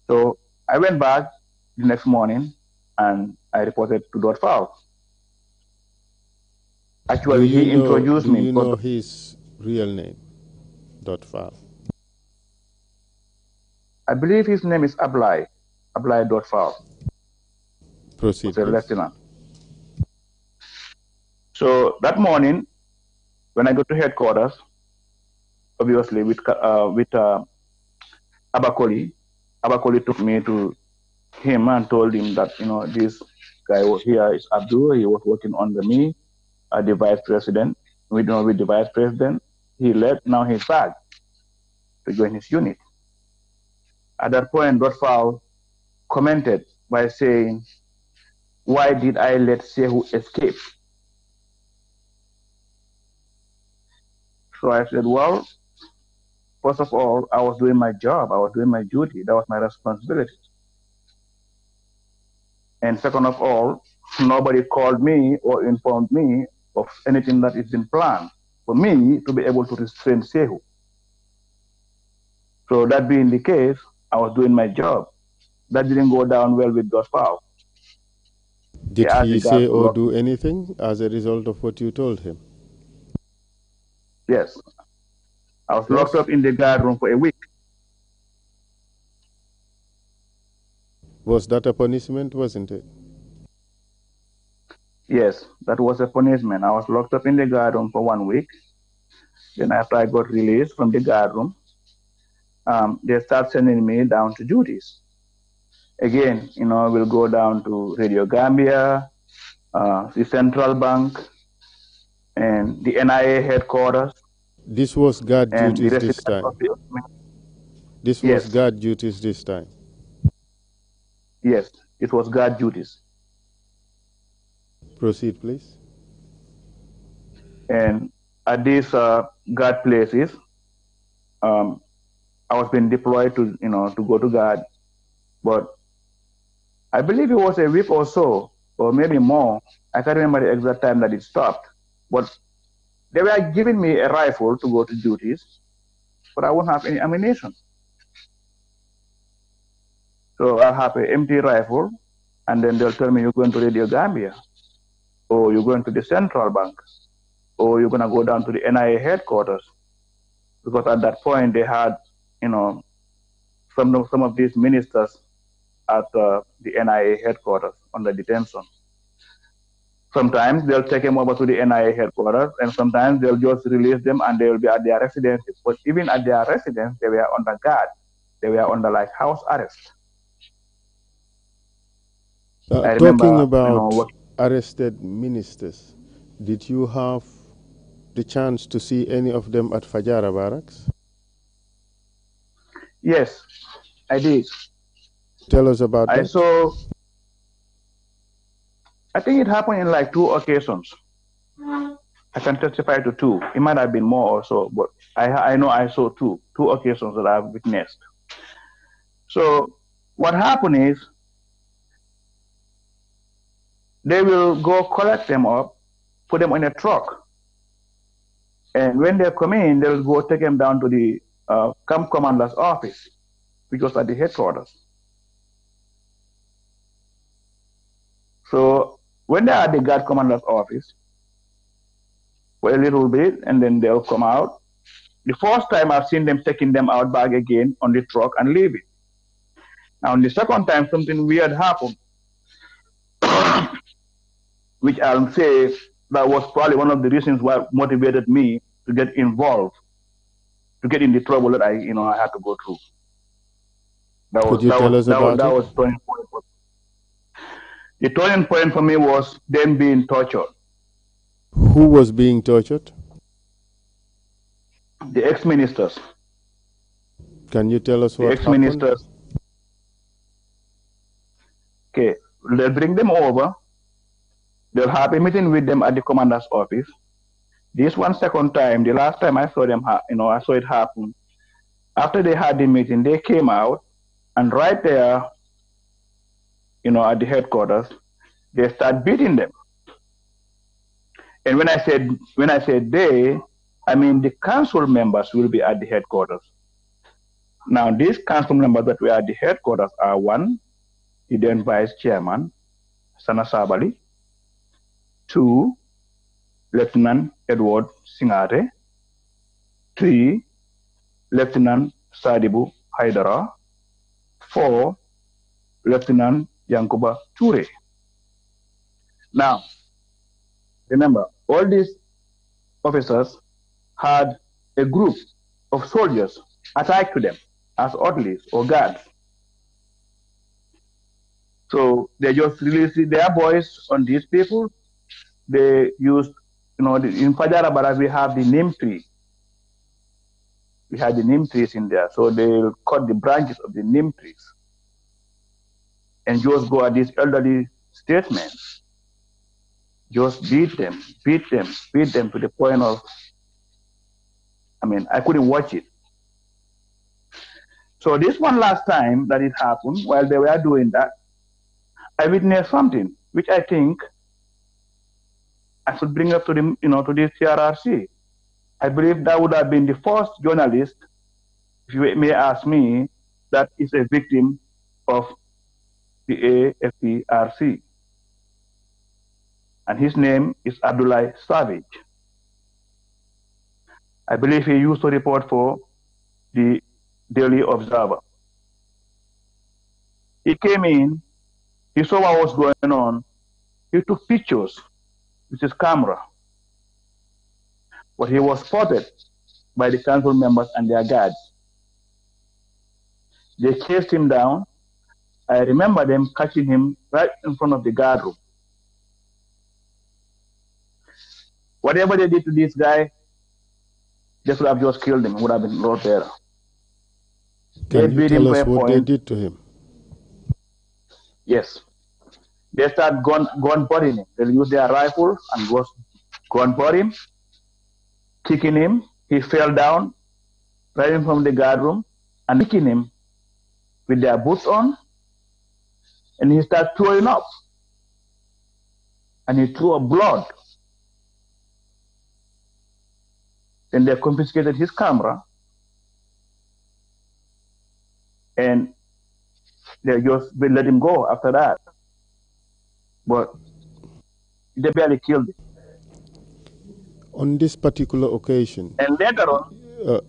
So I went back the next morning and I reported to Powell. Actually, he introduced me. Do you know his real name, Powell? I believe his name is Ablai Powell. Proceed, please. Lieutenant. So that morning, when I got to headquarters, obviously with Abakoli took me to him and told him that, this guy here is Abdul. He was working under me, the vice president. With the vice president, he left. Now he's back to join his unit. At that point, Powell commented by saying, "Why did I let Sehu escape?" So I said, well, first of all, I was doing my job. I was doing my duty. That was my responsibility. And second of all, nobody called me or informed me of anything that is in plan for me to be able to restrain Sehu. So that being the case, I was doing my job. That didn't go down well with Powell. Did he say or do anything as a result of what you told him? Yes. I was locked up in the guard room for a week. Was that a punishment, wasn't it? Yes, that was a punishment. I was locked up in the guard room for 1 week. Then after I got released from the guard room, they start sending me down to duties. Again, we'll go down to Radio Gambia, the Central Bank, and the NIA headquarters. This was guard duties this time. This was guard duties this time. Yes, it was guard duties. Proceed, please. And at these guard places, I was being deployed to go to guard, but I believe it was a week or so, or maybe more. I can't remember the exact time that it stopped. But they were giving me a rifle to go to duties, but I won't have any ammunition. So I'll have an empty rifle, and then they'll tell me you're going to Radio Gambia, or you're going to the Central Bank, or you're going to go down to the NIA headquarters. Because at that point, they had, some of these ministers at the NIA headquarters under detention. Sometimes they'll take them over to the NIA headquarters, and sometimes they'll just release them and they will be at their residences. But even at their residence, they were under guard. They were under house arrest. Talking about arrested ministers, did you have the chance to see any of them at Fajara Barracks? Yes, I did. Tell us about that. I think it happened in 2 occasions. I can testify to 2. It might have been more or so, but I know I saw 2 occasions that I've witnessed. So what happened is they will go collect them up, put them in a truck. And when they come in, they'll go take them down to the camp commander's office, which was at the headquarters. So when they're at the guard commander's office for a little bit, and then they'll come out. The first time I've seen them taking them out back again on the truck and leaving. Now, the second time, something weird happened, which I'll say that was probably one of the reasons why motivated me to get involved, to get in the trouble that I had to go through. Could you tell us about it? That was turning point. The turning point for me was them being tortured. Who was being tortured? The ex-ministers. Can you tell us what happened? The ex-ministers. Okay, they'll bring them over. They'll have a meeting with them at the commander's office. This one second time, the last time I saw them, I saw it happen. After they had the meeting, they came out, and right there, at the headquarters, they start beating them. And when I said they, I mean the council members will be at the headquarters. Now, these council members that were at the headquarters are: one, the then vice chairman, Sana Sabali; two, Lieutenant Edward Singate; three, Lieutenant Sadibu Haidara; four, Lieutenant Yankuba Ture. Now, remember, all these officers had a group of soldiers attached to them as orderlies or guards. So they just released their boys on these people. They used, in Fajarabara we have the neem tree. We had the neem trees in there. So they cut the branches of the neem trees and just go at these elderly statesmen. Just beat them to the point of, I couldn't watch it. So this one last time that it happened, while they were doing that, I witnessed something which I think I should bring up to the, to the TRRC. I believe that would have been the first journalist, if you may ask me, that is a victim of the AFTRC. And his name is Abdullah Savage. I believe he used to report for the Daily Observer. He came in, he saw what was going on, he took pictures with his camera. But he was spotted by the council members and their guards. They chased him down. I remember them catching him right in front of the guard room. Whatever they did to this guy, they should have just killed him. It would have been a lot better. Can you tell us what they did to him? Yes. They start gun butting him. They use their rifle and just gun butt him, kicking him. He fell down right in front of the guard room and kicking him with their boots on. And he started throwing up. And he threw up blood. Then they confiscated his camera. And they just let him go after that. But they barely killed him. On this particular occasion, and later on,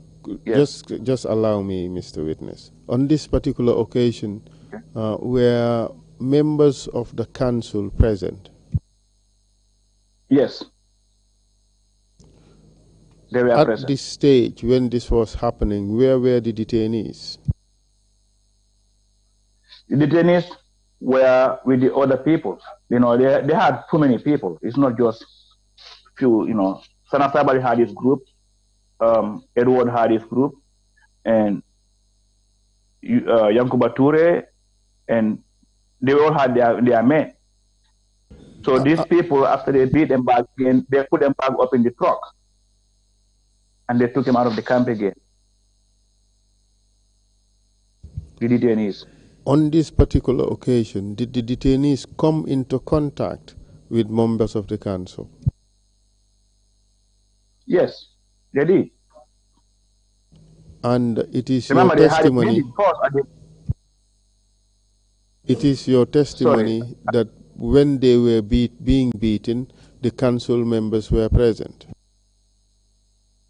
yes. just allow me, Mr. Witness. On this particular occasion, were members of the council present? Yes. They were present. At this stage, when this was happening, where were the detainees? The detainees were with the other people. They had too many people. It's not just few, Sana Sabali had his group, Edward had his group, and Yankuba Ture, and they all had their men. So these people, after they beat them back again, they put them back up in the truck, and they took them out of the camp again. The detainees. On this particular occasion, did the detainees come into contact with members of the council? Yes, they did. And it is your Remember, they had a testimony. meeting first. It is your testimony Sorry. that when they were being beaten, the council members were present.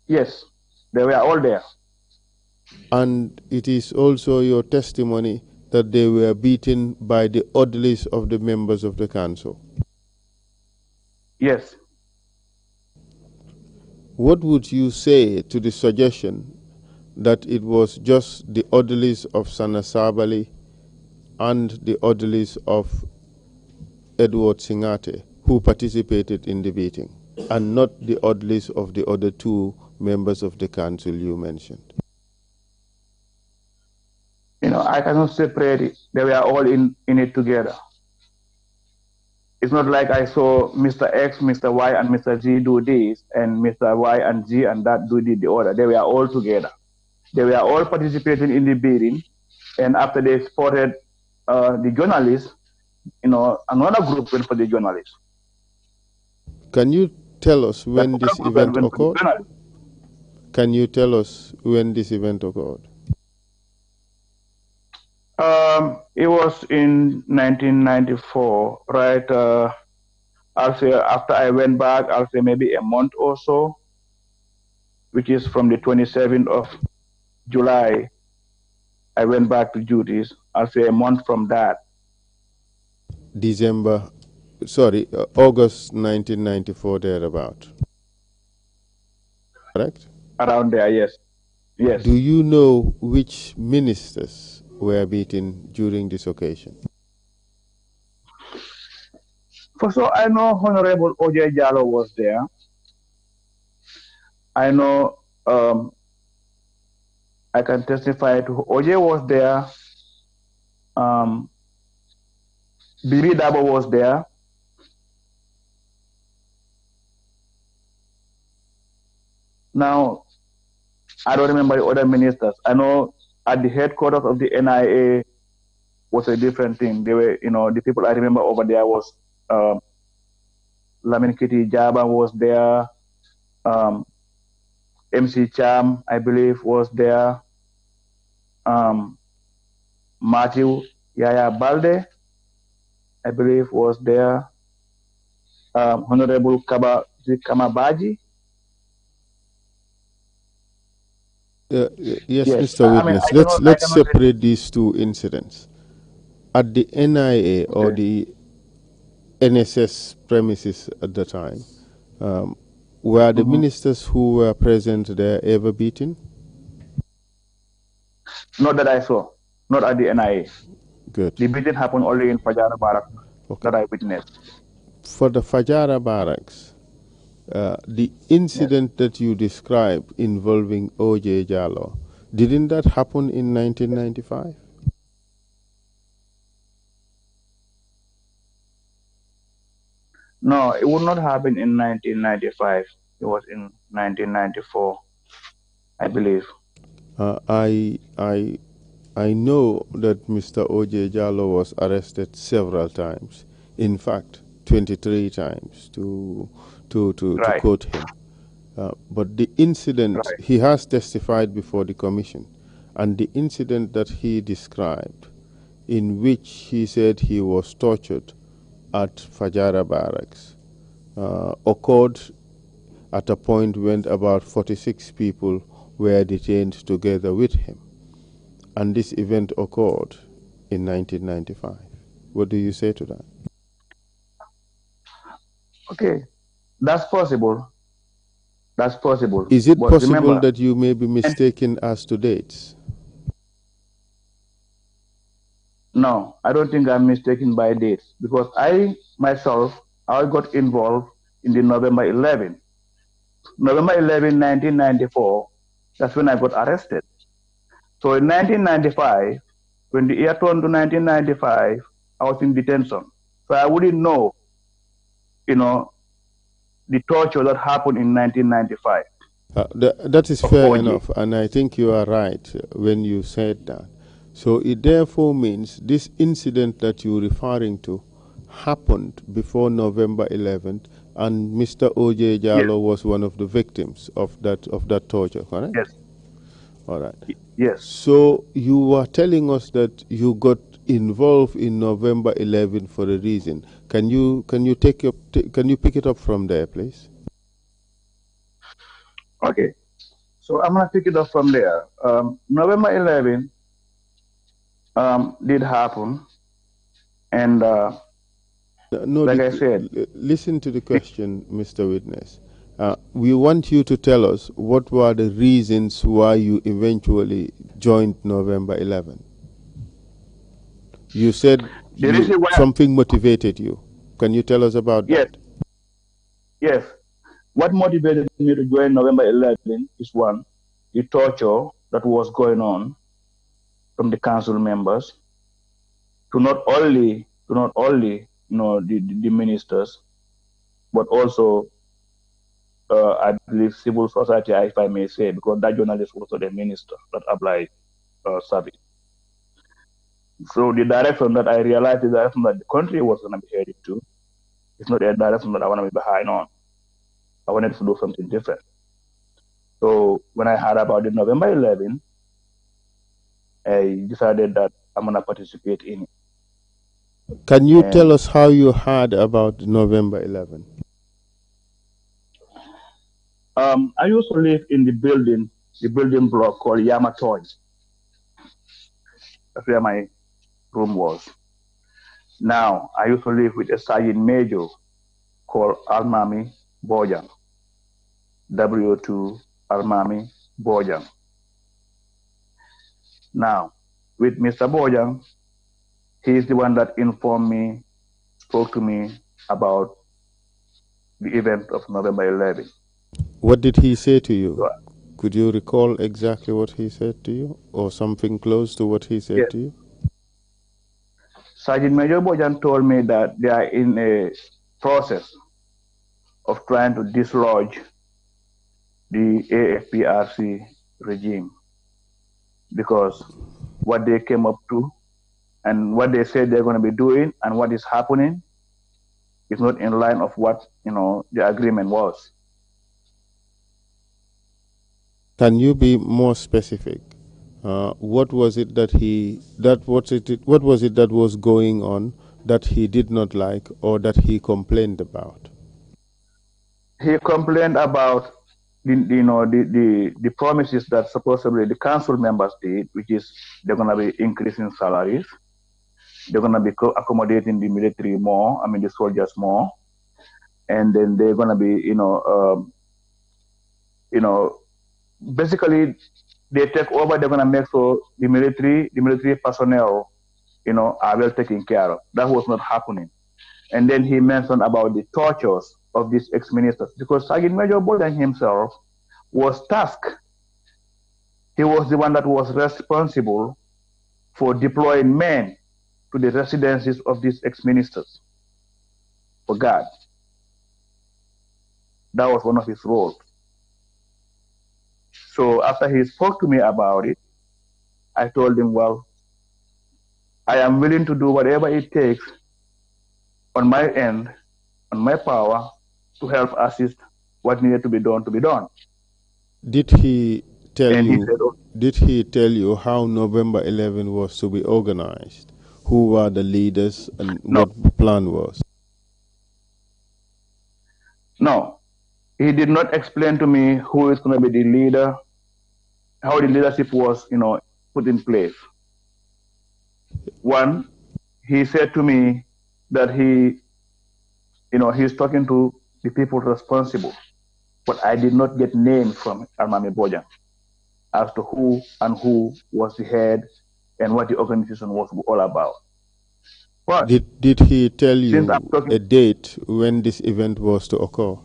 Yes, they were all there. And it is also your testimony that they were beaten by the orderlies of the members of the council. Yes. What would you say to the suggestion that it was just the orderlies of Sanasabali and the orderlies of Edward Singate who participated in the beating, and not the orderlies of the other two members of the council you mentioned? I cannot separate it. They were all in it together. It's not like I saw Mr. X, Mr. Y, and Mr. Z do this, and Mr. Y and Z and that do the other. They were all together. They were all participating in the bidding, and after they spotted the journalists, another group went for the journalists. Can you tell us when this event occurred? Can you tell us when this event occurred? It was in 1994, right? I'll say after I went back, I'll say maybe a month or so, which is from the 27th of July. I went back to duties. I'll say a month from that. August 1994, thereabout. Correct? Around there, yes. Yes. Do you know which ministers were beaten during this occasion? For sure, I know Honorable O.J. Jallow was there. I know I can testify to O.J. was there. Bibi Dabo was there. Now, I don't remember the other ministers. I know at the headquarters of the NIA was a different thing. They were, the people I remember over there was Lamin Kitty Jaba was there. MC Cham, I believe, was there. Matthew Yaya Balde, I believe, was there. Honorable Kamabaji. Yes, Mr. Witness. Let's separate these two incidents. At the NIA or the NSS premises at the time, were the ministers who were present there ever beaten? Not that I saw. Not at the NIA. Good. The beating happened only in Fajara Barracks that I witnessed. For the Fajara Barracks, the incident that you described involving O.J. Jallow, didn't that happen in 1995? No, it would not happen in 1995. It was in 1994, I believe. I know that Mr. O.J. Jallow was arrested several times. In fact, 23 times to quote him. But the incident, he has testified before the commission, and the incident that he described, in which he said he was tortured at Fajara Barracks, occurred at a point when about 46 people were detained together with him. And this event occurred in 1995. What do you say to that? Okay, that's possible. That's possible. Is it possible that you may be mistaken as to dates? No, I don't think I'm mistaken by dates, because I got involved in the November 11. November 11, 1994, that's when I got arrested. So in 1995, when the year turned to 1995, I was in detention. So I wouldn't know, the torture that happened in 1995. That is fair enough, and I think you are right when you said that. So it therefore means this incident that you're referring to happened before November 11th, and Mr. O.J. Jallow was one of the victims of that torture, correct? Yes. All right. Yes. So you were telling us that you got involved in November 11 for a reason. Can you pick it up from there, please? Okay. So I'm gonna pick it up from there. November 11 did happen, and No, like I said, listen to the question, Mr. Witness. We want you to tell us what were the reasons why you eventually joined November 11. You said the reason why, something motivated you. Can you tell us about yes, that? yes. What motivated me to join November 11 is one, the torture that was going on from the council members to not only the ministers, but also I believe civil society, if I may say, because that journalist was also the minister that applied service. So the direction that I realized, the direction that the country was going to be headed to, is not a direction that I want to be behind on. I wanted to do something different. So when I heard about the November 11, I decided that I'm going to participate in it. Can you tell us how you heard about November 11? I used to live in the building block called Yamatoy. That's where my room was. Now, I used to live with a sergeant major called Almami Bojang, W2 Almami Bojang. Now, with Mr. Bojang, he is the one that informed me, spoke to me about the event of November 11. What did he say to you? Could you recall exactly what he said to you, or something close to what he said to you? Sergeant Major Bojang told me that they are in a process of trying to dislodge the AFPRC regime, because what they came up to and what they said they're going to be doing and what is happening is not in line of what the agreement was. Can you be more specific? What was it that was going on that he did not like or that he complained about? He complained about the promises that supposedly the council members did, which is they're going to be increasing salaries, they're going to be accommodating the military more, the soldiers more, and then they're going to be basically they take over. They're going to make so the military personnel are well taken care of. That was not happening. And then he mentioned about the tortures of these ex-ministers, because Sergeant Major Bojang himself was tasked. He was the one that was responsible for deploying men to the residences of these ex-ministers for God. That was one of his roles. So after he spoke to me about it, I told him, well, I am willing to do whatever it takes on my end, on my power, to help assist what needed to be done. Did he tell and you? He said, Did he tell you how November 11 was to be organized? Who were the leaders and what the plan was? No, he did not explain to me who is going to be the leader, how the leadership was, put in place. One, he said to me that he's talking to the people responsible, but I did not get names from Almami Bojang as to who was the head and what the organization was all about. But did he tell you a date when this event was to occur?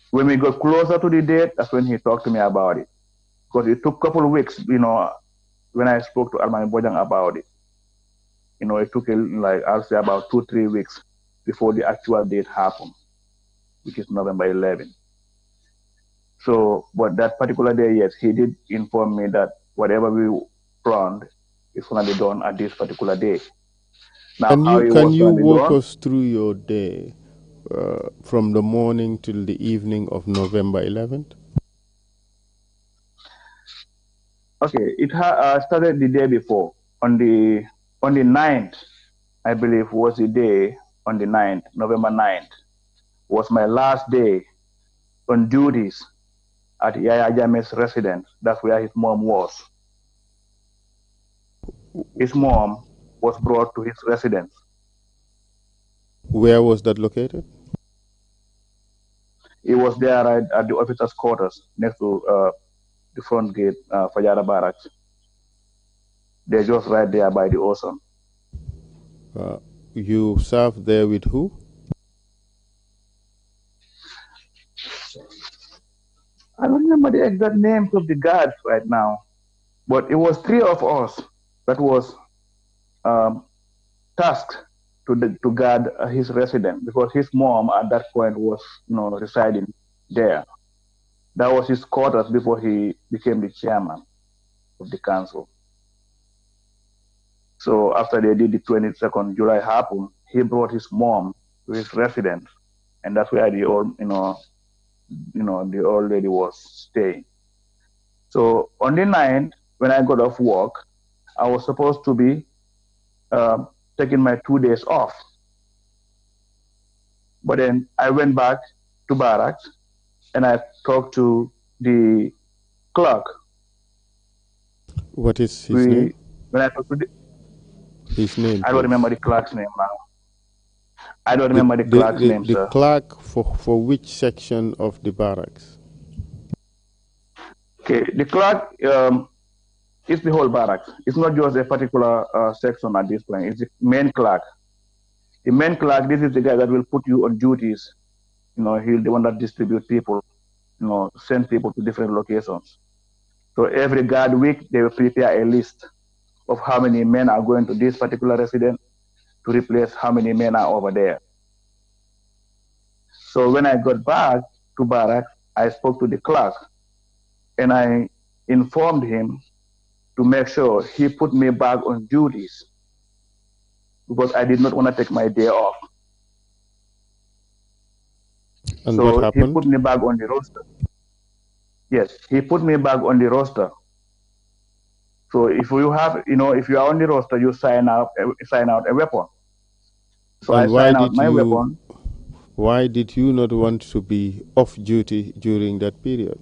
When we got closer to the date, that's when he talked to me about it. Because it took a couple of weeks, when I spoke to Almami Bojang about it. It took I'll say about 2-3 weeks before the actual date happened, which is November 11. So, but that particular day, yes, he did inform me that whatever we planned is going to be done at this particular day. Now, can you walk us through your day from the morning till the evening of November 11th? Okay, it started the day before. On the 9th, I believe, was the day. On the 9th, November 9th, was my last day on duties at Yaya Jame's residence. That's where his mom was. His mom was brought to his residence. Where was that located? He was there right at the officers' quarters next to the front gate, Fajara Barracks. They're just right there by the ocean. You served there with who? I don't remember the exact names of the guards right now, but it was 3 of us that was tasked to guard his residence, because his mom at that point was, residing there. That was his quarters before he became the chairman of the council. So after they did the 22nd July happen, he brought his mom to his residence, and that's where the old, the old lady was staying. So on the 9th, when I got off work, I was supposed to be taking my 2 days off. But then I went back to barracks and I talked to the clerk. What is his name? When I talked to his name, I don't remember the clerk's name now. I don't remember the clerk's name, the sir. The clerk for which section of the barracks? Okay, the clerk is the whole barracks. It's not just a particular section at this point. It's the main clerk. The main clerk, this is the guy that will put you on duties. He's the one that distributes people, send people to different locations. So every guard week, they will prepare a list of how many men are going to this particular residence to replace how many men are over there. So when I got back to barracks, I spoke to the clerk and I informed him to make sure he put me back on duties because I did not want to take my day off. And so what happened? He put me back on the roster. Yes, he put me back on the roster. So if you have, if you are on the roster, you sign out a weapon. So and I signed out my weapon. Why did you not want to be off duty during that period?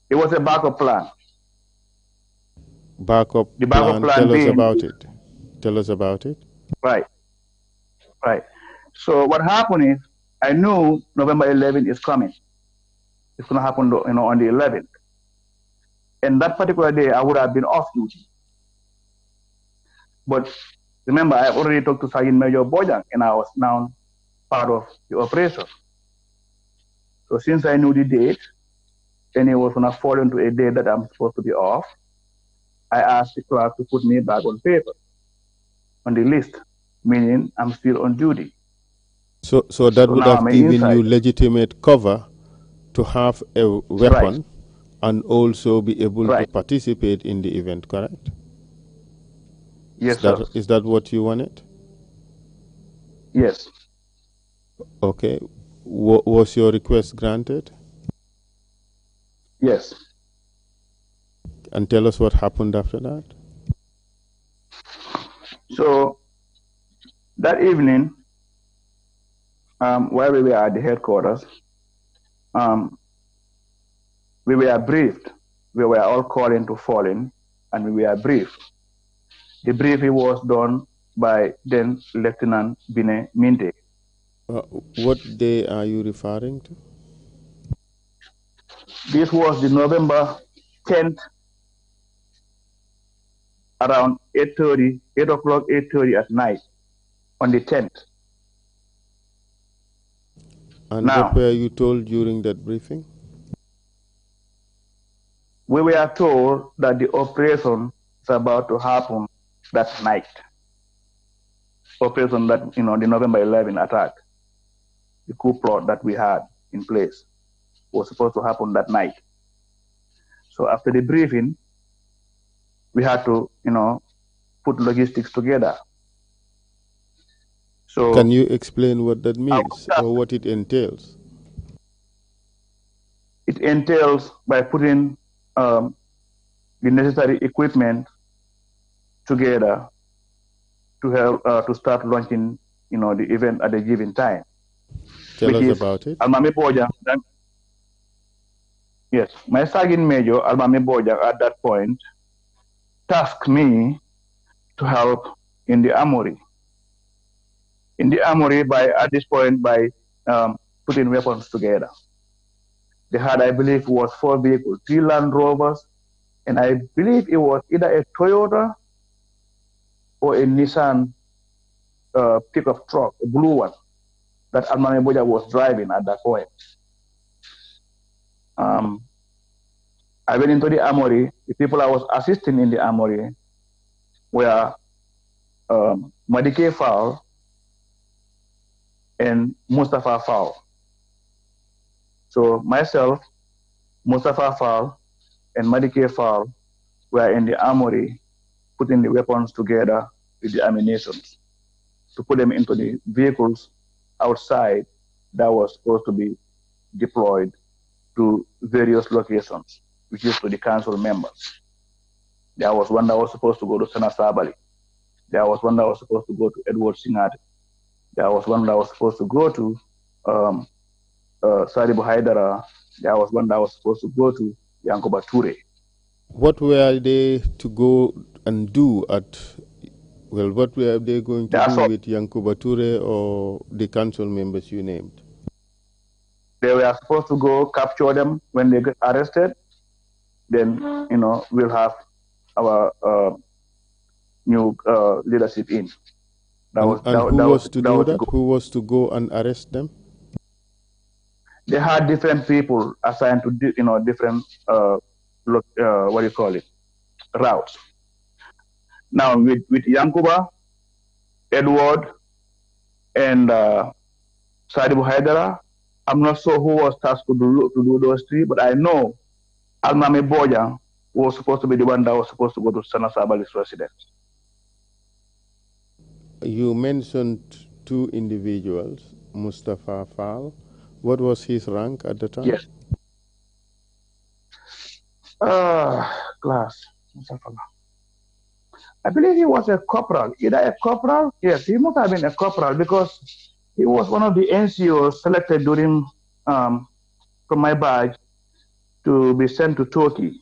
It was a backup plan. The backup plan. Tell us about it. Tell us about it. Right. So what happened is, I knew November 11th is coming. It's going to happen, on the 11th. And that particular day, I would have been off duty. But remember, I already talked to Sergeant Major Bojang, and I was now part of the operation. So since I knew the date, and it was going to fall into a day that I'm supposed to be off, I asked the clerk to put me back on paper, on the list, meaning I'm still on duty. So that would have given you legitimate cover to have a weapon and also be able to participate in the event, correct? Yes, sir. Is that what you wanted? Yes. Okay. Was your request granted? Yes. And tell us what happened after that. So that evening, while we were at the headquarters, we were briefed. We were all called into fall in, and we were briefed. The briefing was done by then Lieutenant Bine Minte. What day are you referring to? This was the November 10th, around 8:30, 8 o'clock, 8:30 at night, on the 10th. And what were you told during that briefing? We were told that the operation is about to happen that night. Operation that, the November 11 attack, the coup plot that we had in place, was supposed to happen that night. So after the briefing, we had to, put logistics together. So can you explain what that means or what it entails? It entails by putting the necessary equipment together to help to start launching, the event at a given time. Tell us about it. Almami Boja. Yes, my sergeant major Almami Boja at that point tasked me to help in the armory. In the armory, at this point, by putting weapons together. They had, I believe, was 4 vehicles, 3 Land Rovers, and I believe it was either a Toyota or a Nissan pickup truck, a blue one, that Almami Boja was driving at that point. I went into the armory. The people I was assisting in the armory were Madike Fowl and Mustafa Fowl. So myself, Mustafa Fowl, and Madike Fowl were in the armory putting the weapons together with the ammunition to put them into the vehicles outside that was supposed to be deployed to various locations, which is to the council members. There was one that was supposed to go to Sana Sabali. There was one that was supposed to go to Edward Singate. There was one that was supposed to go to Sadibu Haidara. There was one that was supposed to go to Yankoba Ture. What were they to go and do what were they going to do with Yankuba Ture or the council members you named? They were supposed to go capture them when they get arrested. Then, we'll have our new leadership in. Who was to do that? Who was to go and arrest them? They had different people assigned to different routes. Now with Yankuba, Edward, and Sadibu Haidara, I'm not sure who was tasked to do those 3, but I know Almami Boja was supposed to be the one that was supposed to go to Sana Sabali's residence. You mentioned 2 individuals, Mustafa Fall. What was his rank at the time? Yes. Class. I believe he was a corporal. Either a corporal? Yes, he must have been a corporal because he was one of the NCOs selected during from my badge to be sent to Turkey.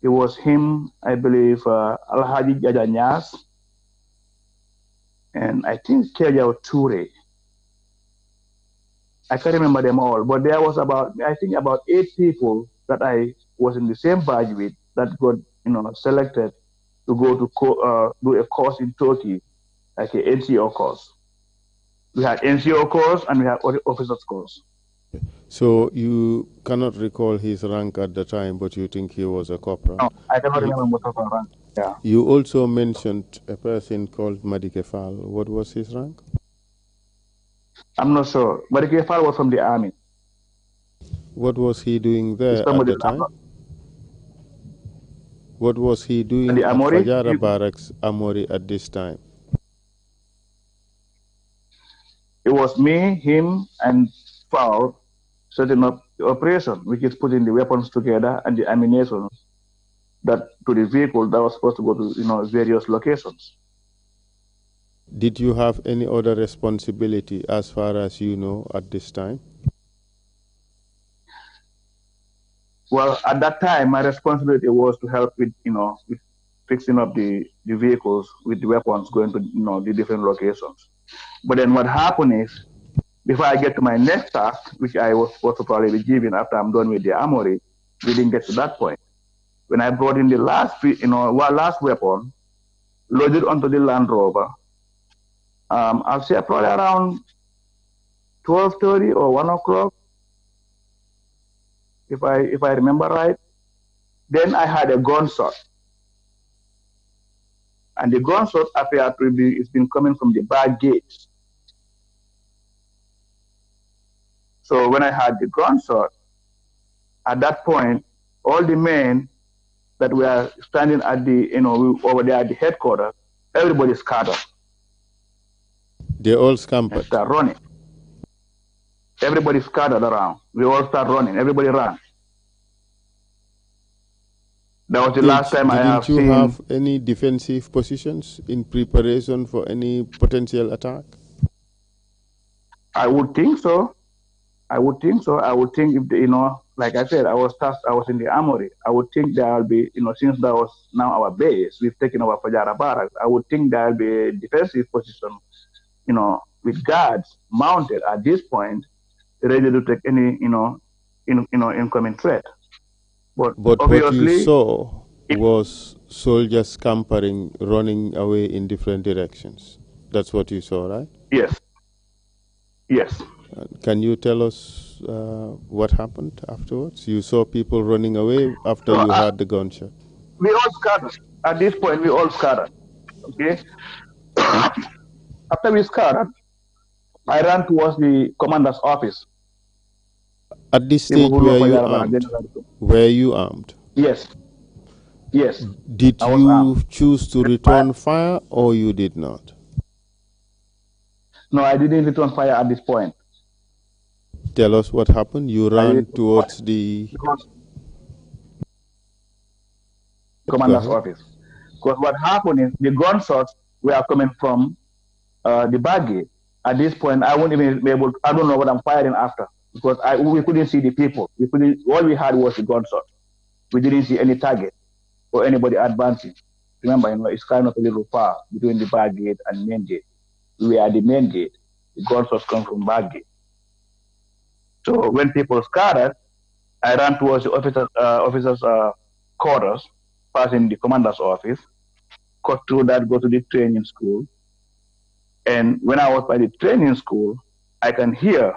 It was him, I believe, Alhaji Jajanyas, and I think Kejao Ture. I can't remember them all, but there was about 8 people that I was in the same badge with that got selected to go to do a course in Turkey, like an NCO course. We had NCO course and we had officers course. So you cannot recall his rank at the time, but you think he was a corporal? No, I cannot remember most of our rank. Yeah. You also mentioned a person called Madike Fall. What was his rank? I'm not sure. Madike Fall was from the army. What was he doing there at the time? What was he doing at Fajara Barracks, Amori at this time? It was me, him, and Fall setting up the operation, which is putting the weapons together and the ammunition to the vehicle that was supposed to go to various locations. Did you have any other responsibility as far as you know at this time? Well, at that time, my responsibility was to help with with fixing up the vehicles with the weapons going to the different locations. But then what happened is, before I get to my next task, which I was supposed to probably be given after I'm done with the armory, we didn't get to that point. When I brought in the last weapon, loaded onto the Land Rover, I'll say probably around 12:30 or 1 o'clock, if I remember right. Then I had a gunshot, and the gunshot appeared to be it's been coming from the back gate. So when I had the gunshot, at that point, all the men that were standing at the over there at the headquarters, everybody scattered. They all scampered. And start running. Everybody scattered around. We all start running. Everybody ran. That was the last time I have seen. Didn't you have any defensive positions in preparation for any potential attack? I would think so. I would think so. I would think if like I said, I was in the armory. I would think there will be, since that was now our base, we've taken over Fajara Barracks. I would think there will be a defensive position, with guards mounted at this point, ready to take any, incoming threat. But obviously, what you saw was soldiers scampering, running away in different directions. That's what you saw, right? Yes. Yes. Can you tell us what happened afterwards? You saw people running away after you heard the gunshot. We all scattered. At this point, we all scattered. Okay. After we scattered, I ran towards the commander's office. At this stage, were you armed? Yes. Yes. Did you choose to return fire or you did not? No, I didn't return fire at this point. Tell us what happened. You ran towards the commander's office. Because what happened is the gunshots were coming from the baggage. At this point, I wouldn't even be able to, I don't know what I'm firing after. Because we couldn't see the people. All we had was the gunshot. We didn't see any target or anybody advancing. Remember, it's kind of a little far between the back gate and main gate. We are the main gate. The gunshots come from back gate. So when people scattered, I ran towards the officers' quarters, passing the commander's office, cut through that, go to the training school. And when I was by the training school, I can hear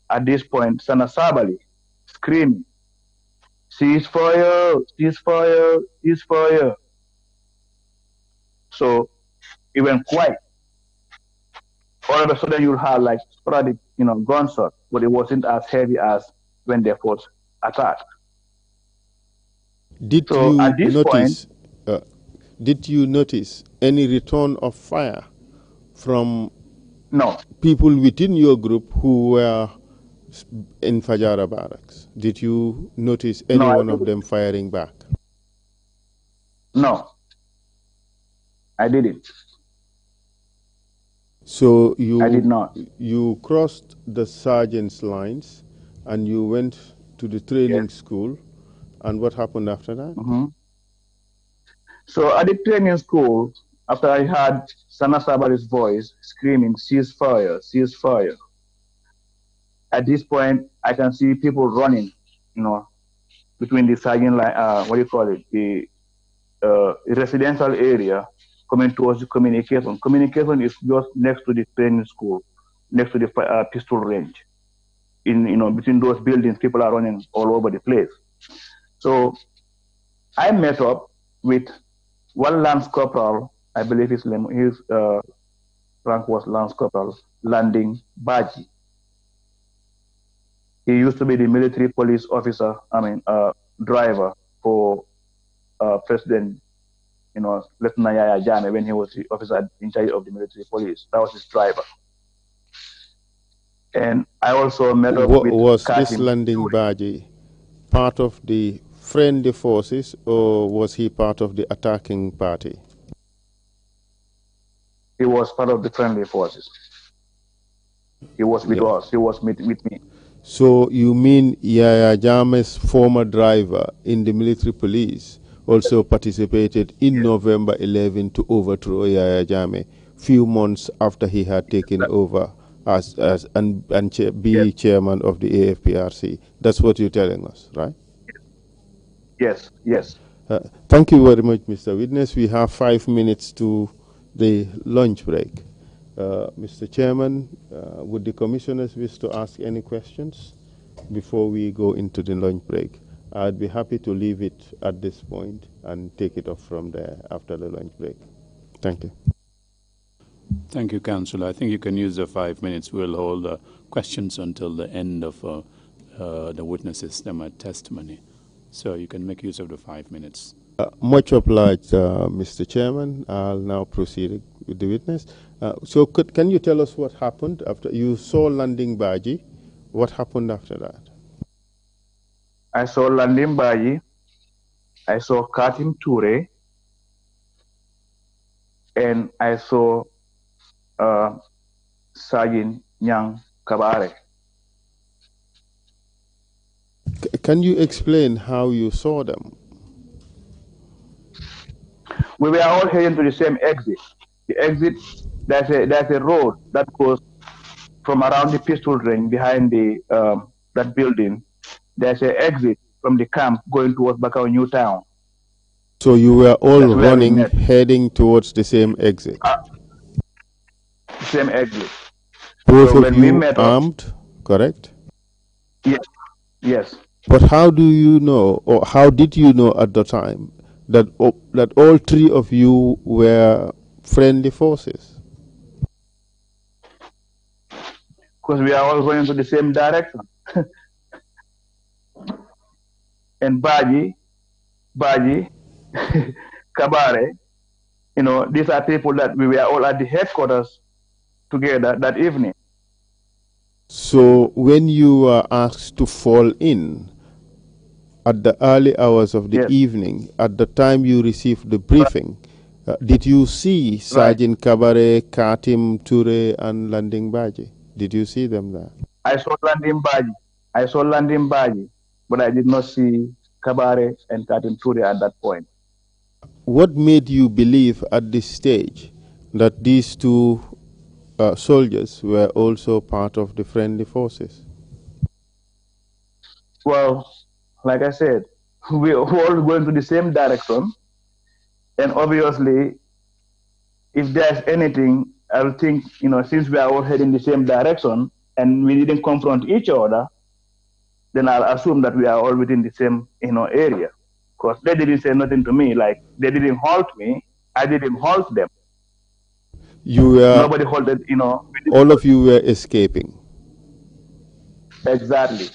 at this point Sana Sabali screaming, "Ceasefire, ceasefire, ceasefire." So it went quiet. All of a sudden you'll have like sporadic, gunshot, but it wasn't as heavy as when they first attacked. Did you notice any return of fire from people within your group who were in Fajara Barracks? Did you notice any one of them firing back? No, I didn't. So I did not. You crossed the sergeant's lines and you went to the training school. And what happened after that? Mm-hmm. So at the training school, after I heard Sana Sabari's voice screaming, "Ceasefire, ceasefire." At this point, I can see people running, between the sergeant line, the residential area, coming towards the communication. Communication is just next to the training school, next to the pistol range. Between those buildings, people are running all over the place. So I met up with one Lance Corporal, I believe his rank was Lance Corporal, Landing Baji. He used to be the military police officer, driver for President, Lieutenant Yahya Jammeh when he was the officer in charge of the military police. That was his driver. And I also met up with... Was this Landing Baji part of the friendly forces or was he part of the attacking party? He was part of the friendly forces. He was with us. He was with me. So you mean Yahya Jammeh's former driver in the military police also participated in November 11 to overthrow Yahya Jammeh few months after he had taken over be chairman of the AFPRC. That's what you're telling us, right? Yes, yes. Thank you very much, Mr. Witness. We have 5 minutes to the lunch break. Mr. Chairman, would the commissioners wish to ask any questions before we go into the lunch break? I'd be happy to leave it at this point and take it off from there after the lunch break. Thank you. Thank you, Councillor. I think you can use the 5 minutes. We'll hold questions until the end of the witnesses' testimony. So you can make use of the 5 minutes. Much obliged, Mr. Chairman. I'll now proceed with the witness. Can you tell us what happened after you saw Landing Baji? What happened after that? I saw Landing Baji I saw Katim Toure, and I saw Sergeant Nyang Kabare. Can you explain how you saw them? We were all heading to the same exit. The exit, there's a road that goes from around the pistol range behind the that building. There's an exit from the camp going towards Bakau New Town. So you were all That's where we running, met. heading towards the same exit. Same exit. Both So of when we you met up, armed, correct? yes, yes. But how do you know, or how did you know at the time, that that all three of you were friendly forces? Because we are all going to the same direction. And Baji, Kabare, these are people that we were all at the headquarters together that evening. So when you were asked to fall in at the early hours of the Yes. evening, at the time you received the briefing, did you see Sergeant Kabare, Katim Ture, and Landing Baji? Did you see them there? I saw Landing Baji, but I did not see Kabare and Katim Ture at that point. What made you believe at this stage that these two soldiers were also part of the friendly forces? Well, like I said, we are all going to the same direction. And obviously, if there's anything, I would think, since we are all heading the same direction and we didn't confront each other, then I'll assume that we are all within the same, area. Because they didn't say nothing to me. Like, they didn't halt me. I didn't halt them. You were, Nobody halted, all of you were escaping Exactly.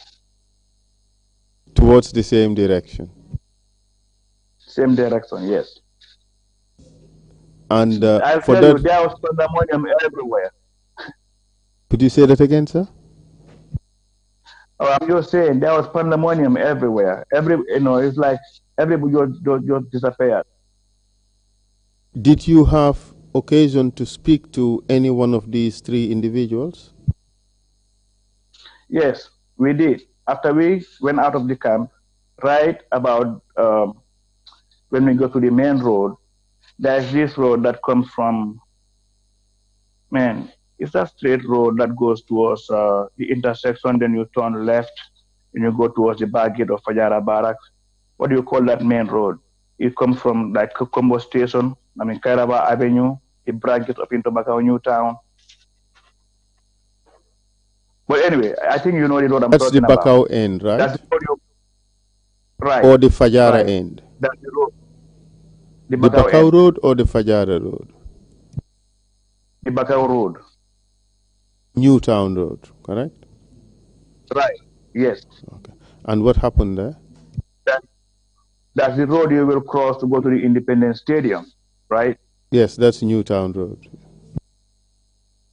towards the same direction. Same direction, yes. And I'll for tell that, you, there was pandemonium everywhere. could you say that again, sir? I'm just saying, there was pandemonium everywhere. It's like everybody just disappeared. Did you have occasion to speak to any one of these three individuals? Yes, we did. After we went out of the camp, right about when we go to the main road, there's this road that comes from, it's a straight road that goes towards the intersection, then you turn left and you go towards the back gate of Fajara Barracks. What do you call that main road? It comes from like Combo Station, Kairaba Avenue, it branches up into Bakau New Town. But anyway, I think you know the road I'm That's the talking about. Bakau end, right? That's the road right. Or the Fajara right. end? That's the road. The The Bakau Bakau end. Road or the Fajara Road? The Bakau Road. Newtown Road, correct? Right. Yes. Okay. And what happened there? That's the road you will cross to go to the Independence Stadium, right? Yes, that's Newtown Road.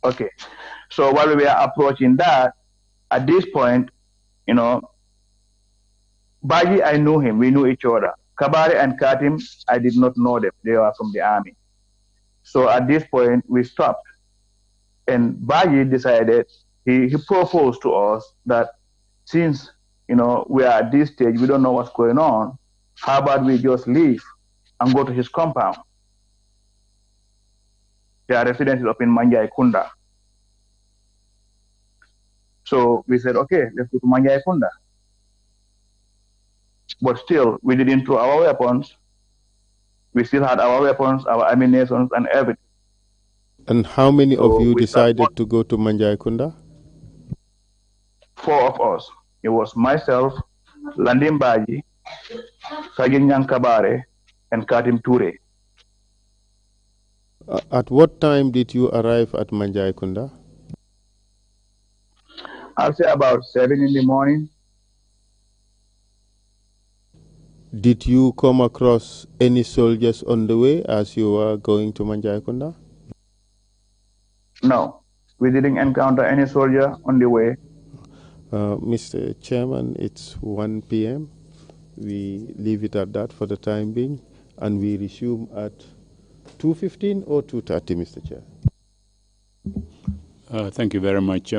Okay. So while we were approaching that, at this point, Baji, I knew him. We knew each other. Kabare and Katim, I did not know them. They were from the army. So at this point, we stopped. And Baji decided, he proposed to us that since, we are at this stage, we don't know what's going on, how about we just leave and go to his compound? Their residence is up in Manjai Kunda. So we said, okay, let's go to Manjai Kunda. But still, we didn't throw our weapons. We still had our weapons, our ammunition, and everything. And how many of you decided to go to Manjai Kunda? 4 of us. It was myself, Landim Baji, Sajin Kabare, and Katim Ture. At what time did you arrive at Manjai Kunda? I'll say about 7 in the morning. Did you come across any soldiers on the way as you were going to Manjai Kunda? No, we didn't encounter any soldier on the way. Mr. Chairman, it's 1 p.m. we leave it at that for the time being, and we resume at 2:15 or 2:30, Mr. Chair. Thank you very much,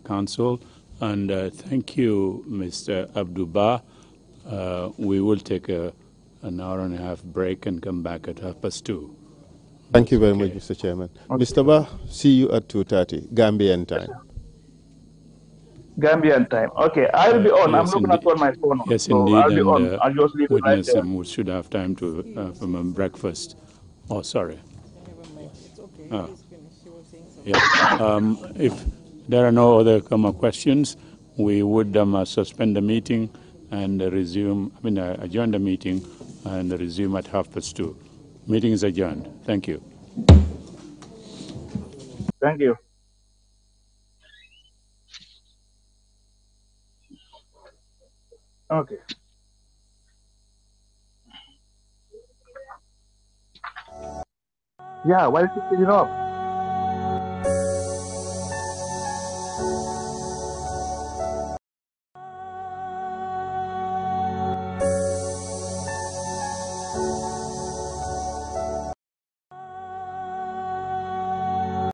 Council, and thank you, Mr. Abduba. We will take an hour and a half break and come back at 2:30. Thank you very much, Mr. Chairman. Okay. Mr. Ba, see you at 2:30, Gambian time. Gambian time. Okay, I'll be on. Yes, I'm looking at indeed. on my phone. Yes, So indeed, I'll be on. and I'll just leave it right witness there. we should have time to for breakfast. Oh, sorry. Oh. Yeah. If there are no other questions, we would suspend the meeting and resume. Adjourn the meeting and resume at 2:30. Meeting is adjourned. Thank you. Thank you. Okay. Yeah, why did you pick it up?